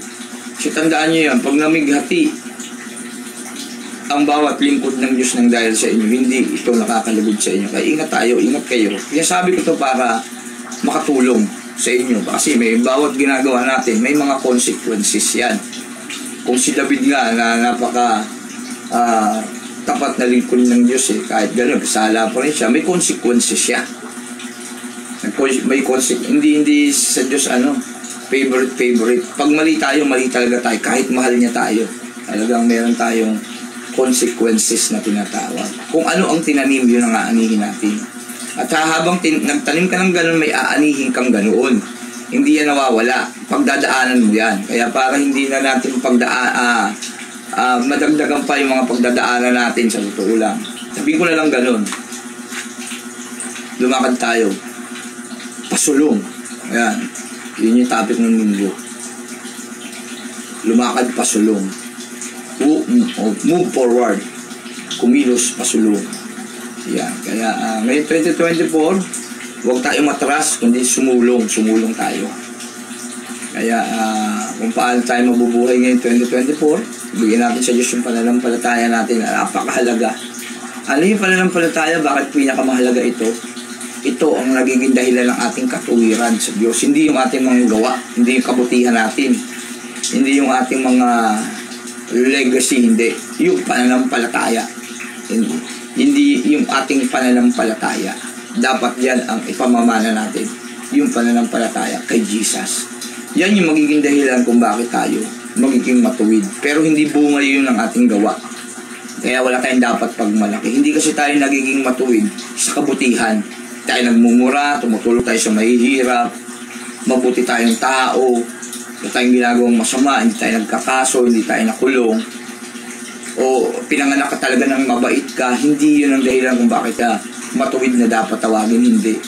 Kasi tandaan nyo yan, pag namighati ang bawat lingkod ng Diyos ng dahil sa inyo, hindi ito nakakalugod sa inyo. Kaya ingat tayo, ingat kayo. Kaya sabi ko ito para makatulong sa inyo. Kasi may bawat ginagawa natin, may mga consequences yan. Kung si David nga na napaka tapat na lingkod ng Diyos, kahit gano'n, kasala pa rin siya, may consequences siya. May consequences. Hindi sa Diyos favorite. Pag mali tayo, mali talaga tayo. Kahit mahal niya tayo, talagang meron tayong consequences na tinatawag. Kung ano ang tinanim, yun ang aanihin natin. At habang nagtanim ka ng gano'n, may aanihin kang ganoon. Hindi yan nawawala. Pagdadaanan mo yan. Kaya para hindi na natin madagdagan pa yung mga pagdadaanan natin sa totoo lang. Sabihin ko na lang gano'n. Lumakad tayo. Pasulong. Ayan. Yun yung topic ng linggo. Lumakad, pasulong. Move forward. Kumilos, pasulong. Yan. Kaya ngayon 2024, huwag tayo matras, kundi sumulong tayo. Kaya kung paano tayo mabubuhay ngayon 2024, bigyan natin sa Diyos yung pananampalataya natin na napakahalaga. Ano yung pananampalataya? Bakit pinakamahalaga ito? Ito ang nagiging dahilan ng ating katuwiran sa Diyos. Hindi yung ating mga gawa, hindi yung kabutihan natin, hindi yung ating mga legacy, hindi. Yung pananampalataya. Hindi yung ating pananampalataya. Dapat yan ang ipamamana natin. Yung pananampalataya kay Jesus. Yan yung magiging dahilan kung bakit tayo magiging matuwid. Pero hindi bunga yun ng ating gawa. Kaya wala tayong dapat pagmalaki. Hindi kasi tayo nagiging matuwid sa kabutihan. Tayo nagmumura, tumutulong tayo sa mahihirap, mabuti tayong tao, wala tayong ginagawang masama, hindi tayo nagkakaso, hindi tayo nakulong, o pinanganak ka talaga ng mabait ka. Hindi yun ang dahilan kung bakit ka matuwid na dapat tawagin. Hindi.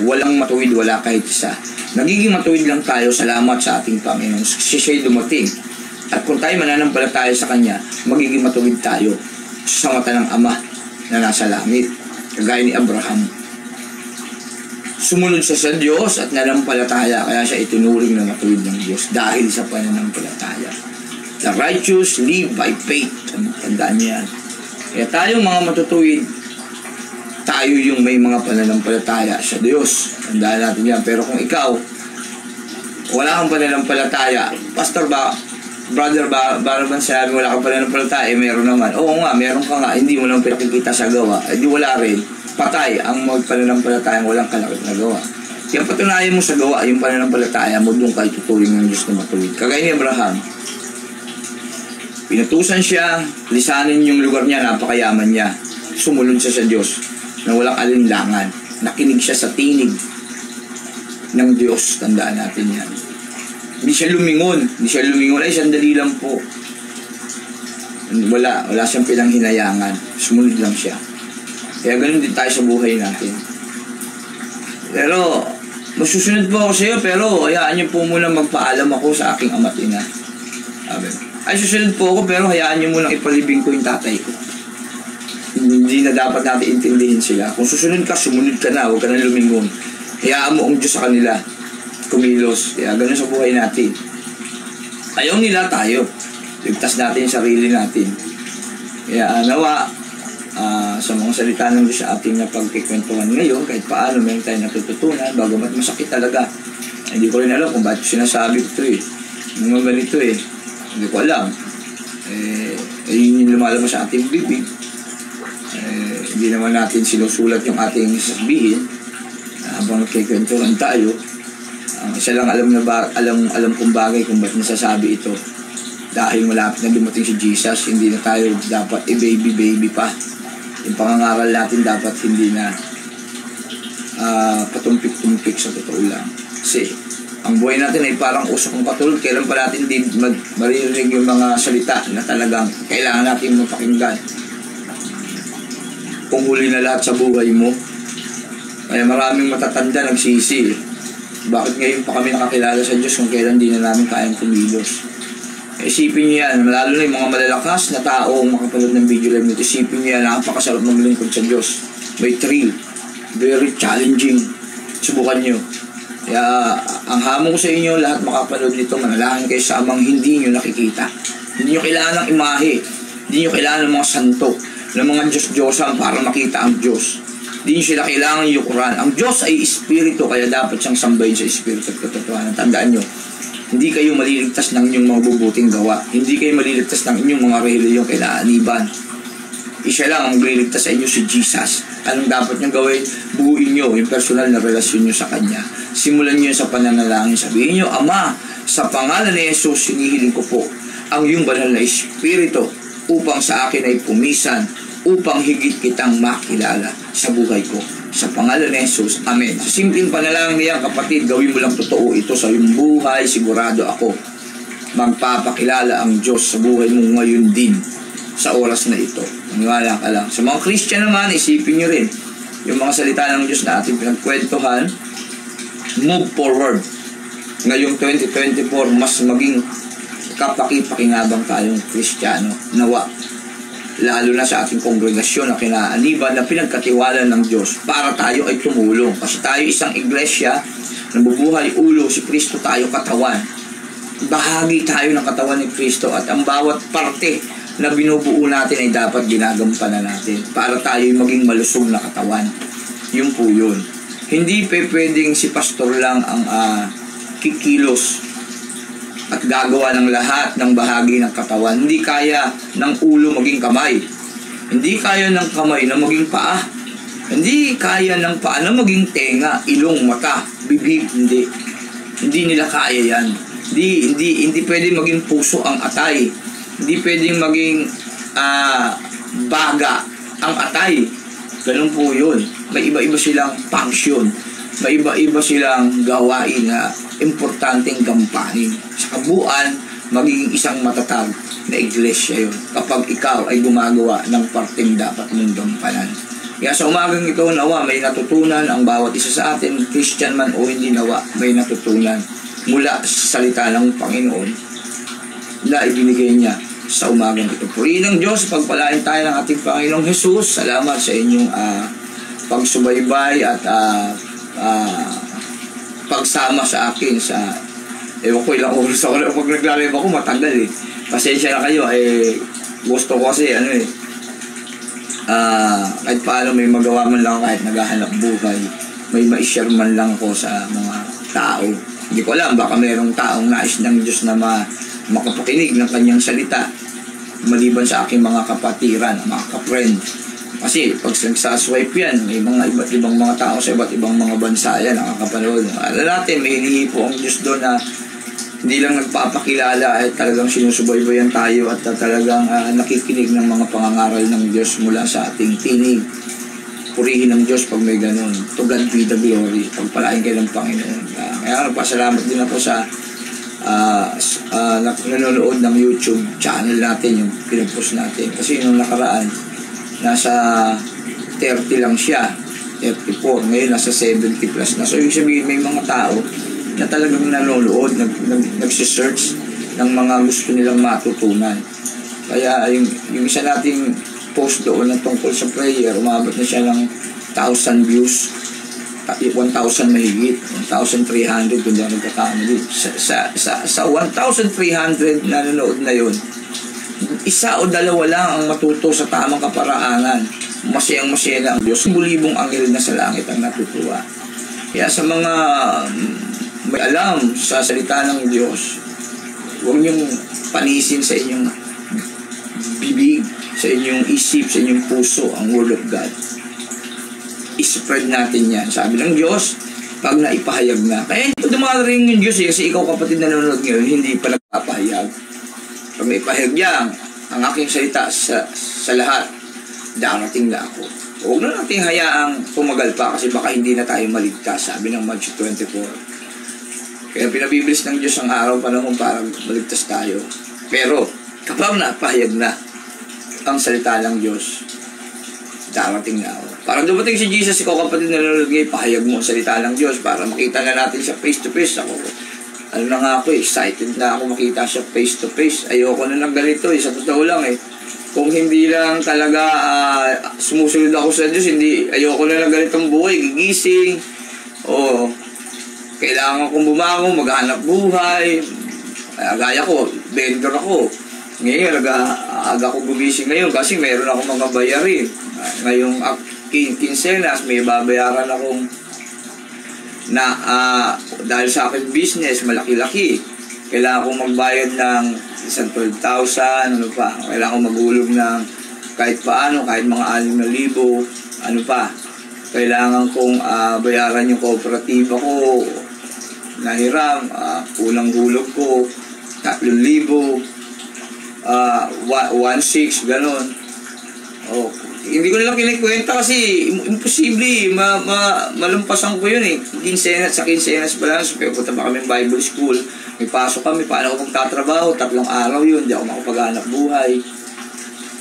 Walang matuwid, wala kahit isa. Nagiging matuwid lang tayo, salamat sa ating Panginoon. Siya'y dumating. At kung tayo mananampalataya sa Kanya, magiging matuwid tayo sa mata ng Ama na nasa langit. Kagaya ni Abraham. Sumunod siya sa Diyos at nanampalataya, kaya siya itinuring na matuwid ng Diyos dahil sa pananampalataya. The righteous live by faith. Tandaan niya yan. Kaya tayong mga matutuwid, tayo yung may mga pananampalataya sa Diyos. Tandaan natin yan. Pero kung ikaw, wala kang pananampalataya, pastor ba, brother ba, baraban sabi wala kang pananampalataya, meron naman. Oo nga, meron ka nga, hindi mo lang pinakikita sa gawa, di wala rin. Patay ang magpananampalataya, walang kalakit na gawa. Kaya patunayan mo sa gawa, yung pananampalataya mo, doon ka ituturing ng Diyos na matuwid. Kagaya ni Abraham, pinatusan siya, lisanin yung lugar niya, napakayaman niya. Sumunod siya sa Diyos na walang alinlangan. Nakinig siya sa tinig ng Diyos. Tandaan natin yan. Hindi siya lumingon. Ay, sandali lang po. Wala siyang pinanghinayangan. Sumunod lang siya. Kaya ganun din tayo sa buhay natin. Pero, masusunod po ako sa iyo, pero hayaan niyo po muna magpaalam ako sa aking ama't ina. Amen. Ay, susunod po ako, pero hayaan niyo muna ipalibing ko yung tatay ko. Hindi na dapat natin intindihin sila. Kung susunod ka, sumunod ka na, huwag ka na lumingon. Hayaan mo ang Diyos sa kanila. Kumilos. Kaya ganun sa buhay natin. Ayaw nila tayo. Ligtas natin yung sarili natin. Kaya nawa, sa mga salita ng Diyos sa ating napagkikwentuhan ngayon, kahit paano meron tayong natututunan, bagamat masakit talaga. Hindi ko rin alam kung bakit sinasabi ko ito eh. Mga ganito eh. Hindi ko alam. Yun yung lumalabas sa ating bibig. Hindi naman natin sinusulat yung ating sasabihin. Habang nagkikwentuhan tayo, isa lang alam kong bagay kung ba't nasasabi ito. Dahil malapit na dumating si Jesus, hindi na tayo dapat baby pa. Yung pangangaral natin dapat hindi na patumpik-tumpik sa totoo lang. Kasi ang buhay natin ay parang usok ng patulog. Kailan pa natin din maririnig yung mga salita na talagang kailangan natin mapakinggan. Kung huli na lahat sa buhay mo. Kaya maraming matatanda nagsisi. Bakit ngayon pa kami nakakilala sa Diyos kung kailan di na namin kayang kumilos? Isipin niyo yan, lalo na yung mga malalakas na tao makapanood ng video live nito. Isipin niyo yan, napakasarap maglingkod sa Diyos. May thrill, very challenging. Subukan niyo. Kaya ang hamon ko sa inyo, lahat makapanood nito, manalangin kayo sa Amang hindi niyo nakikita. Hindi niyo kailangan ng imahe, hindi niyo kailangan ng mga santo, ng mga Diyos-Diyosan para makita ang Diyos. Hindi niyo sila kailangan yukuran. Ang Diyos ay Espiritu, kaya dapat siyang sambahin sa Espiritu at katotohanan. Tandaan niyo, hindi kayo maliligtas ng inyong mga bubuting gawa. Hindi kayo maliligtas ng inyong mga reliyong kailaaniban. Isa lang ang magliligtas sa inyo, si Jesus. Anong dapat niyong gawin? Buuin niyo yung personal na relasyon niyo sa Kanya. Simulan niyo sa pananalangin. Sabihin niyo, Ama, sa pangalan ni Jesus, sinihiling ko po ang iyong banal na Espiritu upang sa akin ay pumisan, upang higit kitang makilala sa buhay ko. Sa pangalan ni Jesus, Amen. Sa simpleng panalangin niyan, kapatid, gawin mo lang totoo ito sa iyong buhay. Sigurado ako, magpapakilala ang Diyos sa buhay mo ngayon din sa oras na ito. Maniwala ka lang. Sa mga Christian naman, isipin nyo rin yung mga salita ng Diyos na ating pinagkwentuhan. Move forward. Ngayong 2024, mas maging kapaki-pakinabang tayong Kristiyano. Nawa. lalo na sa ating kongregasyon na kinaaniban na pinagkatiwala ng Diyos para tayo ay tumulong. Kasi tayo isang iglesia, nabubuhay ulo, si Kristo tayo katawan. Bahagi tayo ng katawan ni Kristo at ang bawat parte na binubuo natin ay dapat ginagampanan natin para tayo maging malusog na katawan. Yun po yun. Hindi pwedeng si pastor lang ang kikilos at gagawa ng lahat ng bahagi ng katawan. Hindi kaya ng ulo maging kamay. Hindi kaya ng kamay na maging paa. Hindi kaya ng paa na maging tenga, ilong, mata, bibig. Hindi nila kaya yan. Hindi pwedeng maging puso ang atay. Hindi pwedeng maging baga ang atay. Ganun po yun. May iba-iba silang function. May iba-iba silang gawain na importanteng gampanin. Sa kabuuan, magiging isang matatag na iglesia yun kapag ikaw ay gumagawa ng parteng dapat mong gampanan. Kaya sa umagang ito, nawa may natutunan ang bawat isa sa atin, Christian man o hindi, nawa may natutunan mula sa salita ng Panginoon na ibinigay niya sa umagang ito. Purihin ng Diyos, pagpalain tayo ng ating Panginoong Jesus. Salamat sa inyong pagsubaybay at pagsama sa akin sa ewan ko ilang oras ako pag naglalib ako matagal pasensya na kayo gusto ko kasi kahit paano may magawa man lang kahit naghahanap buhay may ma-share man lang ko sa mga tao. Hindi ko alam, baka mayroong taong nais ng Diyos na makapakinig ng kanyang salita maliban sa aking mga kapatiran, mga ka-friend. Kasi pag nagsaswipe yan, may mga iba't ibang mga tao sa iba't ibang mga bansa yan, nakakapanood. Alam natin, may hinihi po ang Diyos doon na hindi lang nagpapakilala ay talagang sinusubaybayan tayo at talagang nakikinig ng mga pangangaral ng Diyos mula sa ating tinig. Purihin ng Diyos pag may ganun. To God be the glory. Pagpalain kayo ng Panginoon. Kaya nagpasalamat din ako sa nanonood ng YouTube channel natin, yung pinag-post natin. Kasi nung nakaraan, nasa 30 lang siya, 34, ngayon nasa 70 plus na. So yung sabihin, may mga tao na talagang nanonood, nagsisearch ng mga gusto nilang matutunan. Kaya yung isa nating post doon na tungkol sa prayer, umabot na siya ng 1,000 views, 1,000 mahigit, 1,300 kung di ako nagkakamali. Sa 1,300 na nanonood na yun, isa o dalawa lang ang matuto sa tamang kaparaanan. Masayang-masaya lang ang Diyos. Bulibong anghel na sa langit ang natutuwa. Kaya sa mga may alam sa salita ng Diyos, huwag niyong panisin sa inyong bibig, sa inyong isip, sa inyong puso ang Word of God. I-spread natin yan. Sabi ng Diyos, pag naipahayag na. Kaya hindi ko dumarating yung Diyos kasi ikaw kapatid na nanonood ngayon, hindi pa nagpapahayag. Pag may pahayag niya, ang aking salita sa lahat, darating na ako. Huwag na natin hayaang tumagal pa kasi baka hindi na tayo maligtas, sabi ng Matthew 24. Kaya pinabibilis ng Diyos ang araw panahon para maligtas tayo. Pero kapag napahayag na ang salita ng Diyos, darating na ako. Para dumating si Jesus, ikaw kapatid na nanonood ngayon, pahayag mo ang salita ng Diyos para makita na natin siya face to face. Ano na nga ako, excited na ako makita siya face to face. Ayoko na ng ganito, sa totoo lang Kung hindi lang talaga sumusunod ako sa Diyos, ayoko na ng ganitong buhay, gigising. Kailangan kong bumangon, maghanap buhay. Gaya ko, vendor ako. Ngayon, aga ko gumising ngayon kasi meron ako mga bayarin. Ngayong kinsenas, may babayaran akong dahil sa akin business, malaki-laki. Kailangan kong magbayad ng isang 12,000, Kailangan kong maghulog ng kahit paano, kahit mga 6,000, Kailangan kong bayaran yung kooperatiba ko, nahiram, unang hulog ko, 3,000, 1,600, ganon. Hindi ko nilang kinikwenta kasi imposible, malampasan ko yun sa kinsenas pa lang, so punta pa kami Bible school, may pasok kami, paano ako magtatrabaho, 3 araw yun, di ako makapaghanap buhay.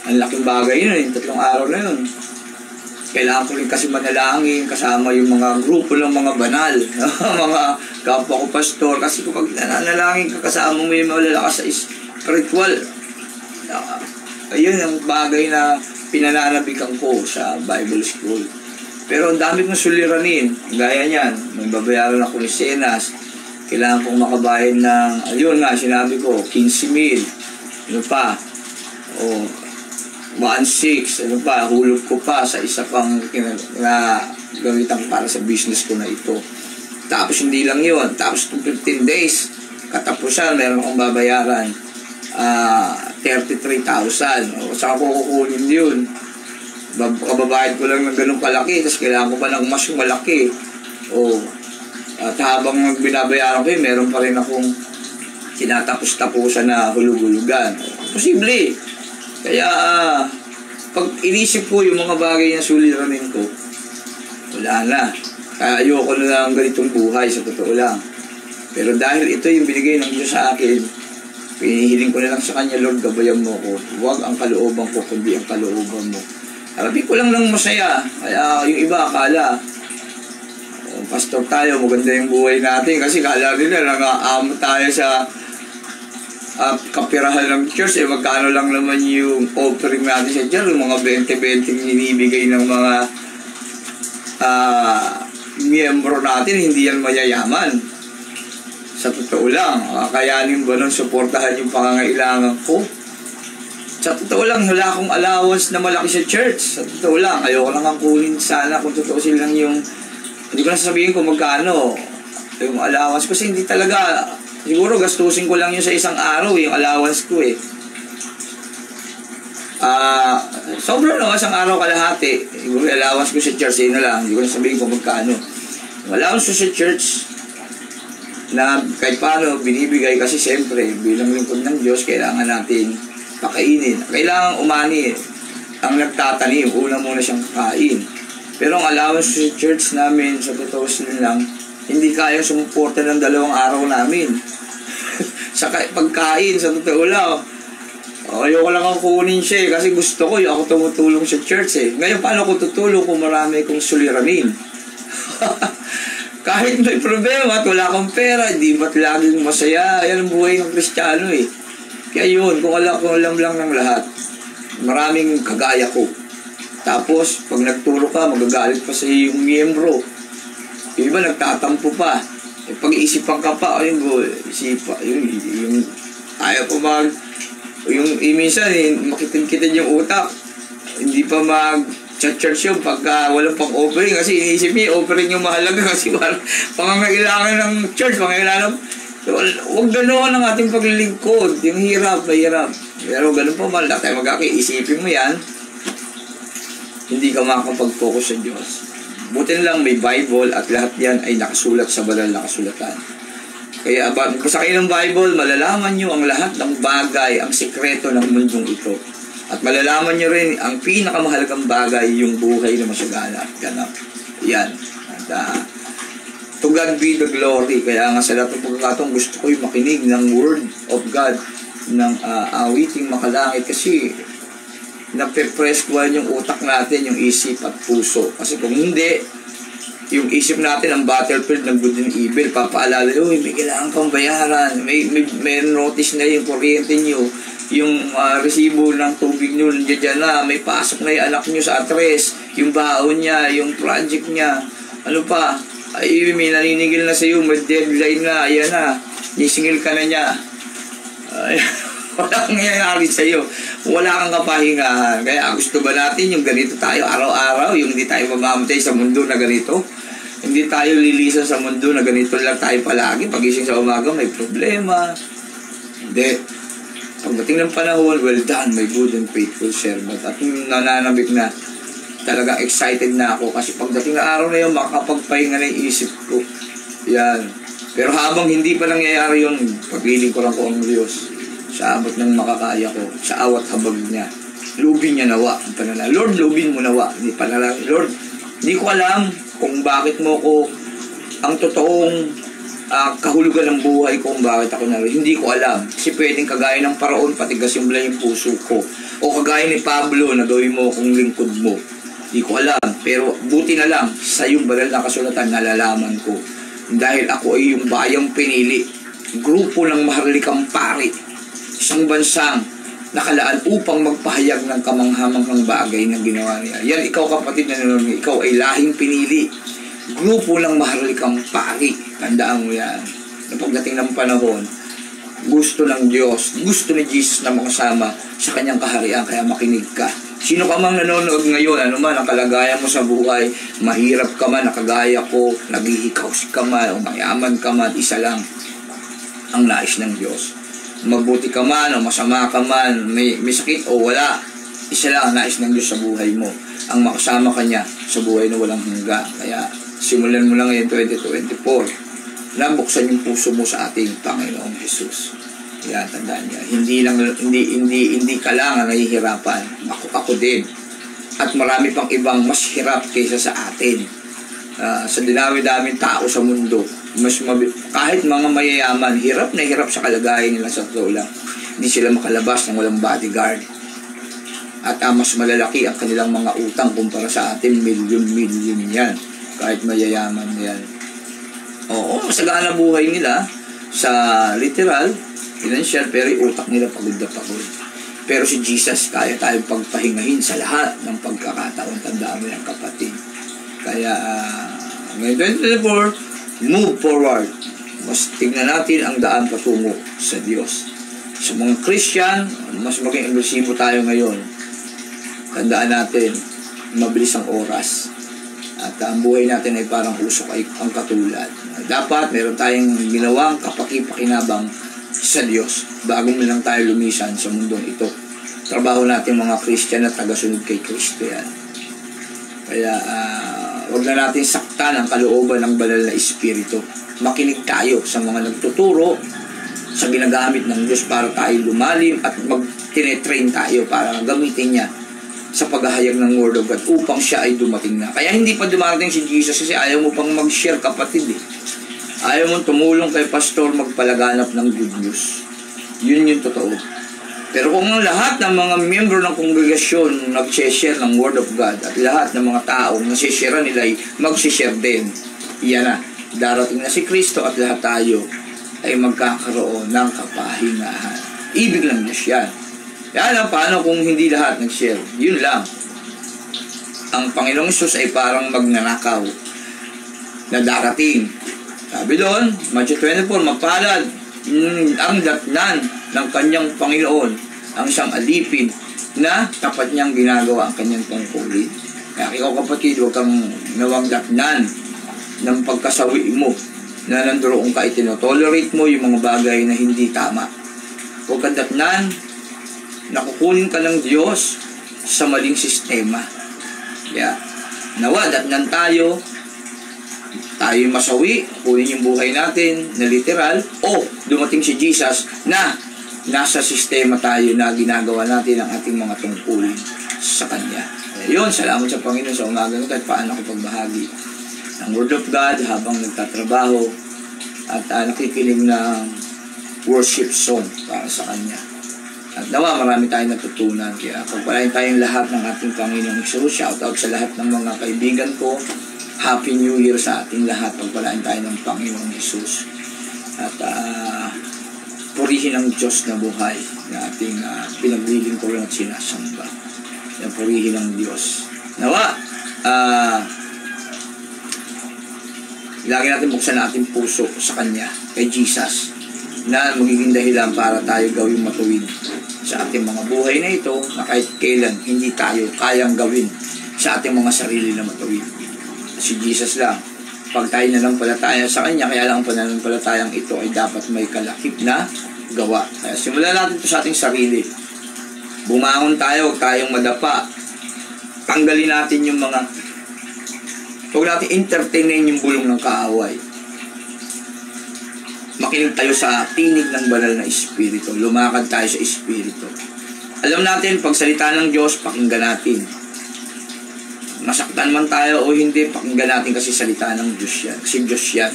Ang laking bagay yun 3 araw na yun. Kailangan ko rin kasi manalangin, kasama yung mga grupo ng mga banal, mga kapwa ko pastor, kasi kapag nanalangin ka, kasama mo yung malalakas sa spiritual, ayun ang bagay na pinananabikan ko sa Bible School. Pero ang dami kong suliranin, gaya niyan, may babayaran ako ni Senas, kailangan kong makabayad ng, ayun nga, sinabi ko, 15,000, ano pa, o 1,600, ano pa, hulog ko pa sa isa pang na gamitan para sa business ko na ito. Tapos hindi lang yun, tapos 15 days, katapusan, meron akong babayaran, 33,000. O saan ko kukunin yun? Kababayad ko lang ng ganun kalaki, tapos kailangan ko pa ng mas malaki. At habang binabayaran ko yun, meron pa rin akong tinatapos-tapusan na hulug-hulugan. Posible. Kaya, pag inisip ko yung mga bagay na suliranin ko, wala na. Kaya ayoko na lang ganitong buhay, sa totoo lang. Pero dahil ito yung binigay ng Diyos sa akin, pinihiling ko na lang sa Kanya, Lord, gabayan mo ko. Huwag ang kalooban ko, kundi ang kalooban mo. Harapin ko lang ng masaya. Kaya yung iba akala, pastor tayo, maganda yung buhay natin. Kasi kala nila, nang-aamo tayo sa kapirahan ng church. Magkano lang naman yung offering natin sa church. Yung mga 20-20 ninibigay ng mga miyembro natin, hindi yan mayayaman. Sa totoo lang, kakayanin ba nun suportahan yung pangangailangan ko? Sa totoo lang, wala akong allowance na malaki sa church. Sa totoo lang, ayoko lang ang kunin sana kung totoo silang yung, hindi ko na sasabihin kung magkano yung allowance. Kasi hindi talaga, siguro gastusin ko lang yun sa isang araw, yung allowance ko eh. Sobrang no, isang araw kalahati. Siguro yung allowance ko sa church, yun na lang. Hindi ko na sabihin kung magkano. Yung allowance ko sa church, na kahit paano binibigay kasi siyempre bilang lingkod ng Diyos kailangan natin pakainin. Kailangan umani. Ang nagtatanim, una muna siyang kakain. Pero ang allowance sa church namin, sa totoo lang, hindi kaya sumuporta ng 2 araw namin. Sa pagkain, sa totoo lang. Ayoko lang ang kunin siya kasi gusto ko yung ako tumutulong sa church eh. Ngayon, paano ko tutulong kung marami kong suliranin? Kahit may problema at wala akong pera, di ba't laging masaya? Yan ang buhay ng Kristiyano eh. Kaya yun, kung alam lang ng lahat, maraming kagaya ko. Tapos, pag nagturo ka, magagalit pa sa yung miyembro. Yung iba, nagtatampo pa. Pag-iisipan ka pa, ayun go, isipa. Yung ayaw pa yung minsan, makitin-kitin yung utak. Hindi pa church yun pagka walang pang-offering. Kasi iniisip niya, offering yung mahalaga kasi pangangailangan ng church, pangangailangan huwag ganoon ang ating paglilingkod. Yung hirap, mahirap. Pero ganun pa man, lahat tayo isipin mo yan, hindi ka makakapag-focus sa Diyos. Buti lang may Bible at lahat yan ay nakasulat sa banal na kasulatan. Kaya basa kayo ng Bible, malalaman nyo ang lahat ng bagay, ang sikreto ng mundong ito. At malalaman nyo rin ang pinakamahalagang bagay, yung buhay na masagana at ganap. Yan. At to God be the glory. Kaya nga sa lahat ng pagkakataon, gusto ko yung makinig ng Word of God, ng awiting makalangit. Kasi nape-press ko yung utak natin, yung isip at puso. Kasi kung hindi, yung isip natin ang battlefield ng good and evil, papaalala, may kailangan pang bayaran, may notice na yung kuryente nyo, yung resibo ng tubig nyo, nandiyan na, may pasok na yung anak nyo sa address, yung baon niya, yung project niya, ano pa, ay may naninigil na sa'yo, may deadline na, ayan na, nisingil ka na niya. Walang nangyayari sa'yo. Wala kang kapahingahan. Kaya gusto ba natin yung ganito tayo araw-araw, yung hindi tayo mamamatay sa mundo na ganito? Hindi tayo lilisan sa mundo na ganito lang tayo palagi. Pagising sa umaga, may problema. Hindi. Pagdating ng panahon, well done, my good and faithful servant. At nananabik na, talaga excited na ako kasi pagdating na araw na yun, makakapagpahinga na yung isip ko. Yan. Pero habang hindi pa nangyayari yun, pagpiling ko lang ko ang Diyos sa abot ng makakaya ko, sa awat habag niya. Lubin niya nawa ang panalangin. Lord, lubin mo nawa. Hindi panalangin. Lord, hindi ko alam kung bakit mo ko ang totoong kahulugan ng buhay ko, kung bakit ako naroon. Hindi ko alam. Kasi pwedeng kagaya ng Paraon, patigas yung puso ko. O kagaya ni Pablo, na gawin mo kung lingkod mo. Hindi ko alam. Pero buti na lang, sa iyong banal na kasulatan, nalalaman ko. Dahil ako ay yung bayang pinili. Grupo ng maharlikang pari. Isang bansang nakalaan upang magpahayag ng kamanghamanghang bagay na ginawa niya. Yan, ikaw kapatid na nanonood, ikaw ay lahing pinili. Grupo ng maharlikang pari. Tandaan mo yan. Na pagdating ng panahon, gusto ng Diyos, gusto ni Jesus na makasama sa kanyang kaharian, kaya makinig ka. Sino ka mang nanonood ngayon, ano man ang kalagayan mo sa buhay, mahirap ka man, nakagaya ko, naghihikaw ka man, o mayaman ka man, isa lang ang nais ng Diyos. Mabuti ka man, o masama ka man, may sakit o wala, isa lang ang nais ng Diyos sa buhay mo. Ang makasama ka niya sa buhay na walang hanggan. Kaya simulan mo lang ngayon 2024. Nabuksan yung puso mo sa ating Panginoong Jesus. Yan, tandaan niya. Hindi ka lang ang nahihirapan. Ako din. At marami pang ibang mas hirap kaysa sa atin. Sa dinami-daming tao sa mundo, kahit mga mayayaman, hirap na hirap sa kalagayan nila sa totoo lang. Hindi sila makalabas ng walang bodyguard. At mas malalaki ang kanilang mga utang kumpara sa atin, milyon-milyon yan. Kahit mayayaman yan. Oo, masagana buhay nila sa literal, financial, pero yung utak nila pagod na pagod. Pero si Jesus, kaya tayong pagpahingahin sa lahat ng pagkakataon. Tandaan mo yan, kapatid. Kaya, ngayon 2024, move forward. Mas tignan natin ang daan patungo sa Diyos. Sa mga Christian, mas maging agresibo tayo ngayon. Tandaan natin, mabilis ang oras. At ang buhay natin ay parang usok ay ang katulad. Dapat meron tayong ginawang kapaki-pakinabang sa Diyos bago mo lang tayo lumisan sa mundong ito. Trabaho natin mga Christian na tagasunod kay Kristo yan. Kaya huwag na natin saktan ang kalooban ng banal na Espiritu. Makinig tayo sa mga nagtuturo sa ginagamit ng Diyos para tayo lumalim at mag-tinetrain tayo para gamitin niya sa paghahayag ng Word of God upang siya ay dumating na. Kaya hindi pa dumarating si Jesus kasi ayaw mo pang mag-share, kapatid eh. Ayaw mo tumulong kay pastor magpalaganap ng good news. Yun yung totoo. Pero kung ang lahat ng mga miyembro ng kongregasyon nag-share ng Word of God at lahat ng mga tao na share nila ay mag-share din, iyan na. Darating na si Kristo at lahat tayo ay magkakaroon ng kapahingahan. Ibig lang Diyos yan. Yan lang, paano kung hindi lahat nag-share? Yun lang. Ang Panginoong Isus ay parang magnanakaw na darating. Sabi doon, Matthew 24, mapalad ang datnan ng kanyang Panginoon, ang siyang alipin na tapat niyang ginagawa ang kanyang tungkulin. Kaya ikaw kapatid, huwag kang nawang datnan ng pagkasawi mo na nandoon ka, itinotolerate mo yung mga bagay na hindi tama. Huwag kang datnan, nakukunin ka ng Diyos sa maling sistema. Kaya, nawa, datnan tayo masawi, kunin yung buhay natin na literal, o dumating si Jesus na nasa sistema tayo na ginagawa natin ang ating mga tungkulin sa Kanya. Yun, salamat sa Panginoon sa umaga nito at paano ko pagbahagi ng Word of God habang nagtatrabaho at nakikinig ng worship song para sa Kanya. At nawa, marami tayong natutunan. Kaya pagpalain tayong lahat ng ating Panginoong Isus. Shout out sa lahat ng mga kaibigan ko. Happy New Year sa ating lahat. Pagpalain tayo ng Panginoong Isus. At purihin ang Diyos na buhay na ating pinaglilingkuran at sinasamba. Yan, purihin ang Diyos. Nawa, lagi natin buksan na ating puso sa Kanya, kay Jesus, na magiging dahilan para tayo gawing matuwid sa ating mga buhay na ito na kahit kailan hindi tayo kayang gawin sa ating mga sarili na matuwid. Si Jesus lang. Pag tayo nanampalataya sa Kanya, kaya lang ang pananampalatayang ito ay dapat may kalakip na gawa. Kaya simulan natin ito sa ating sarili. Bumangon tayo, huwag tayong madapa. Tanggalin natin yung mga, huwag natin entertainin yung bulong ng kaaway. Makinig tayo sa tinig ng banal na Espiritu. Lumakad tayo sa Espiritu. Alam natin, pag salita ng Diyos, pakinggan natin. Masaktan man tayo o hindi, pakinggan natin kasi salita ng Diyos yan. Kasi Diyos yan.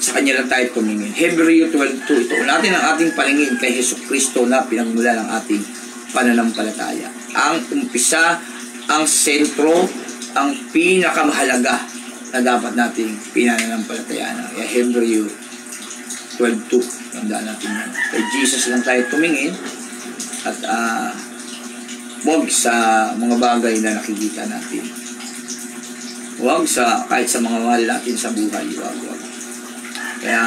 Sa Kanya lang tayo tumingin. Hebreo 12:2. Ito natin ang ating paningin kay Jesucristo na pinagmula ng ating pananampalataya. Ang umpisa, ang sentro, ang pinakamahalaga na dapat nating pinananampalatayaan. Hebreo 12:2. Tandaan natin yan. Kay Jesus lang tayo tumingin at huwag sa mga bagay na nakikita natin. Huwag kahit sa mga mahal natin sa buhay. Huwag. Kaya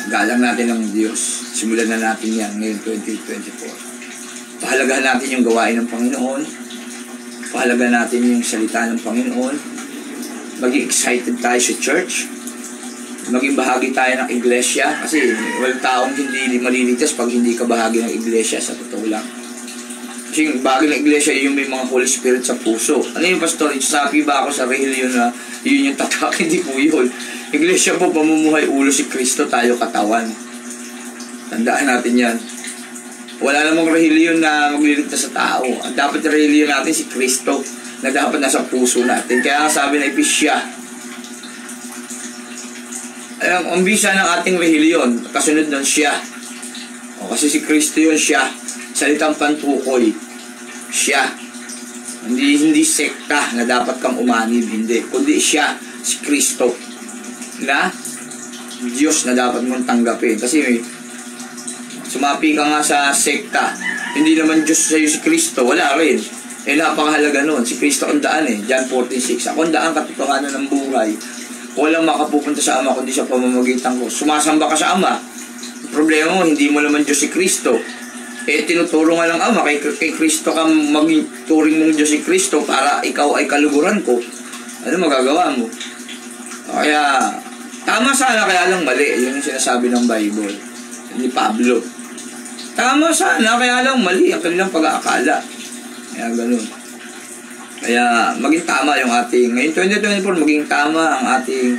galang natin ang Diyos. Simulan na natin yan ngayon 2024. Pahalagahan natin yung gawain ng Panginoon. Pahalagahan natin yung salita ng Panginoon. Maging excited tayo sa church. Maging bahagi tayo ng iglesia. Kasi walang taong hindi maliligtas pag hindi ka bahagi ng iglesia, sa totoo lang. Kasi yung bahagi ng iglesia, yung may mga Holy Spirit sa puso. Ano yung pastor? Sabi ba ako sa reliyon na yun yung tatak? Hindi po yun. Iglesia po, pamumuhay ulo si Kristo, tayo katawan. Tandaan natin yan. Wala namang reliyon na magliligtas sa tao. Ang dapat na reliyon natin si Kristo na dapat nasa puso natin. Kaya sabi na Episya, ang bisa ng ating reliyon, kasunod nun siya. Kasi si Kristo yun, siya. Salitang pantukoy, siya. Hindi sekta na dapat kang umanib, hindi. Kundi siya, si Kristo, na Diyos na dapat mong tanggapin. Kasi sumapi ka nga sa sekta, hindi naman Diyos sa'yo si Kristo, wala rin. Napakahalaga nun. Si Kristo ang daan John 14:6. Ako ang daan, katotohanan ng buhay. Walang makapupunta sa Ama kundi sa pamamagitan ko. Sumasamba ka sa Ama. Problema mo, hindi mo naman Diyos si Kristo. Tinuturo nga lang Ama, kay Kristo ka maging turing mong Diyos si Kristo para ikaw ay kaluguran ko. Ano magagawa mo? Kaya, tama sana, kaya lang mali. Yun yung sinasabi ng Bible ni Pablo. Tama sana, kaya lang mali ang kanilang pag-aakala. Kaya ganun. Kaya maging tama yung ating, ngayon 2024, maging tama ang ating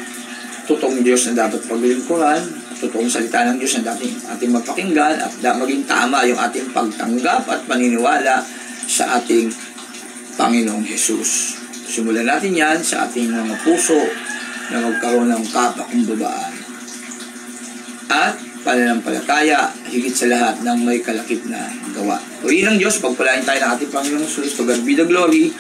totoong Diyos na dapat paglilingkuran, totoong salita ng Diyos na ating mapakinggan, at maging tama yung ating pagtanggap at paniniwala sa ating Panginoong Jesus. Simulan natin yan sa ating mga puso na magkaroon ng kapakumbabaan at pananampalataya, higit sa lahat ng may kalakip na gawa. Purihin ng Diyos, pagpalain tayo ng ating Panginoong Jesus, to God be the glory.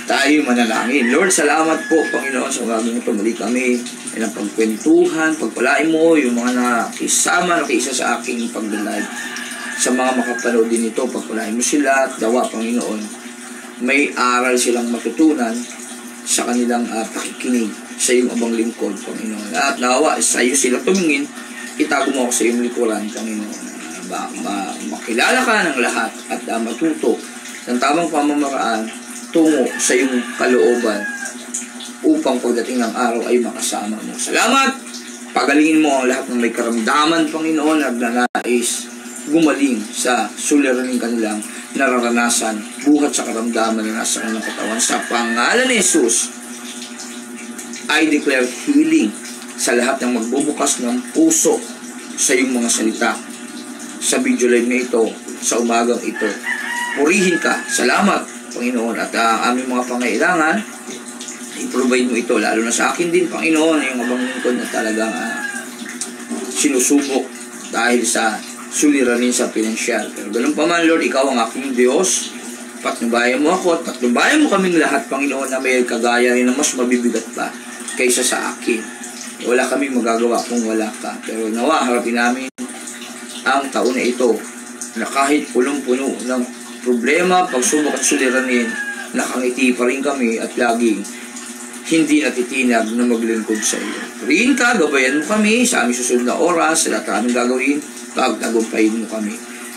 Tayo manalangin. Lord, salamat po, Panginoon, sa umagang ito. Muli kami ay ng pagkwentuhan, pagpalain mo yung mga nakiisa sa aking pagdalive. Sa mga makapanood din ito, pagpalain mo sila at dawa, Panginoon, may aral silang matutunan sa kanilang pakikinig sa iyong abang lingkod, Panginoon. At nawa, sa iyo sila tumingin, itago mo ako sa iyong likuran, Panginoon. Makilala ka ng lahat at matuto ng tamang pamamaraan tungo sa iyong kalooban upang pagdating ng araw ay makasama mo. Salamat! Pagalingin mo ang lahat ng may karamdaman, Panginoon, at nanais gumaling sa suliraning kanilang nararanasan, buhat sa karamdaman na nasa kanilang katawan. Sa pangalan ni Jesus, I declare healing sa lahat ng magbubukas ng puso sa iyong mga salita. Sa video live na ito, sa umagang ito, purihin ka. Salamat, Panginoon, at aming mga pangailangan, i-provide mo ito, lalo na sa akin din, Panginoon, yung abang lingkod na talagang sinusubok dahil sa suliranin sa pinansyal. Pero ganun pa man, Lord, ikaw ang aking Diyos. Patnubayan mo ako at patnubayan mo kaming lahat, Panginoon, na may kagaya na mas mabibigat pa kaysa sa akin. Wala kaming magagawa kung wala ka. Pero nawa, harapin namin ang taon na ito na kahit punong-puno ng problema, pagsubok at suliranin, nakangiti pa rin kami at laging hindi natitinag na maglingkod sa iyo. Purihin ka, gabayan mo kami sa aming susunod na oras, sa lahat na aming gagawin, pagtagumpayin mo kami.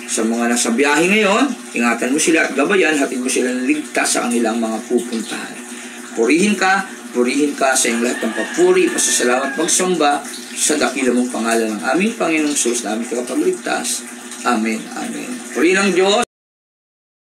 Sa mga nasa biyahe ngayon, ingatan mo sila at gabayan, hatid mo sila ng ligtas sa kanilang mga pupuntahan. Purihin ka sa iyong lahat ng papuri, pasasalamat, pagsamba sa dakila mong pangalan ng aming Panginoong Jesus na aming kapagligtas. Amen. Amen. Purihin ang Diyos.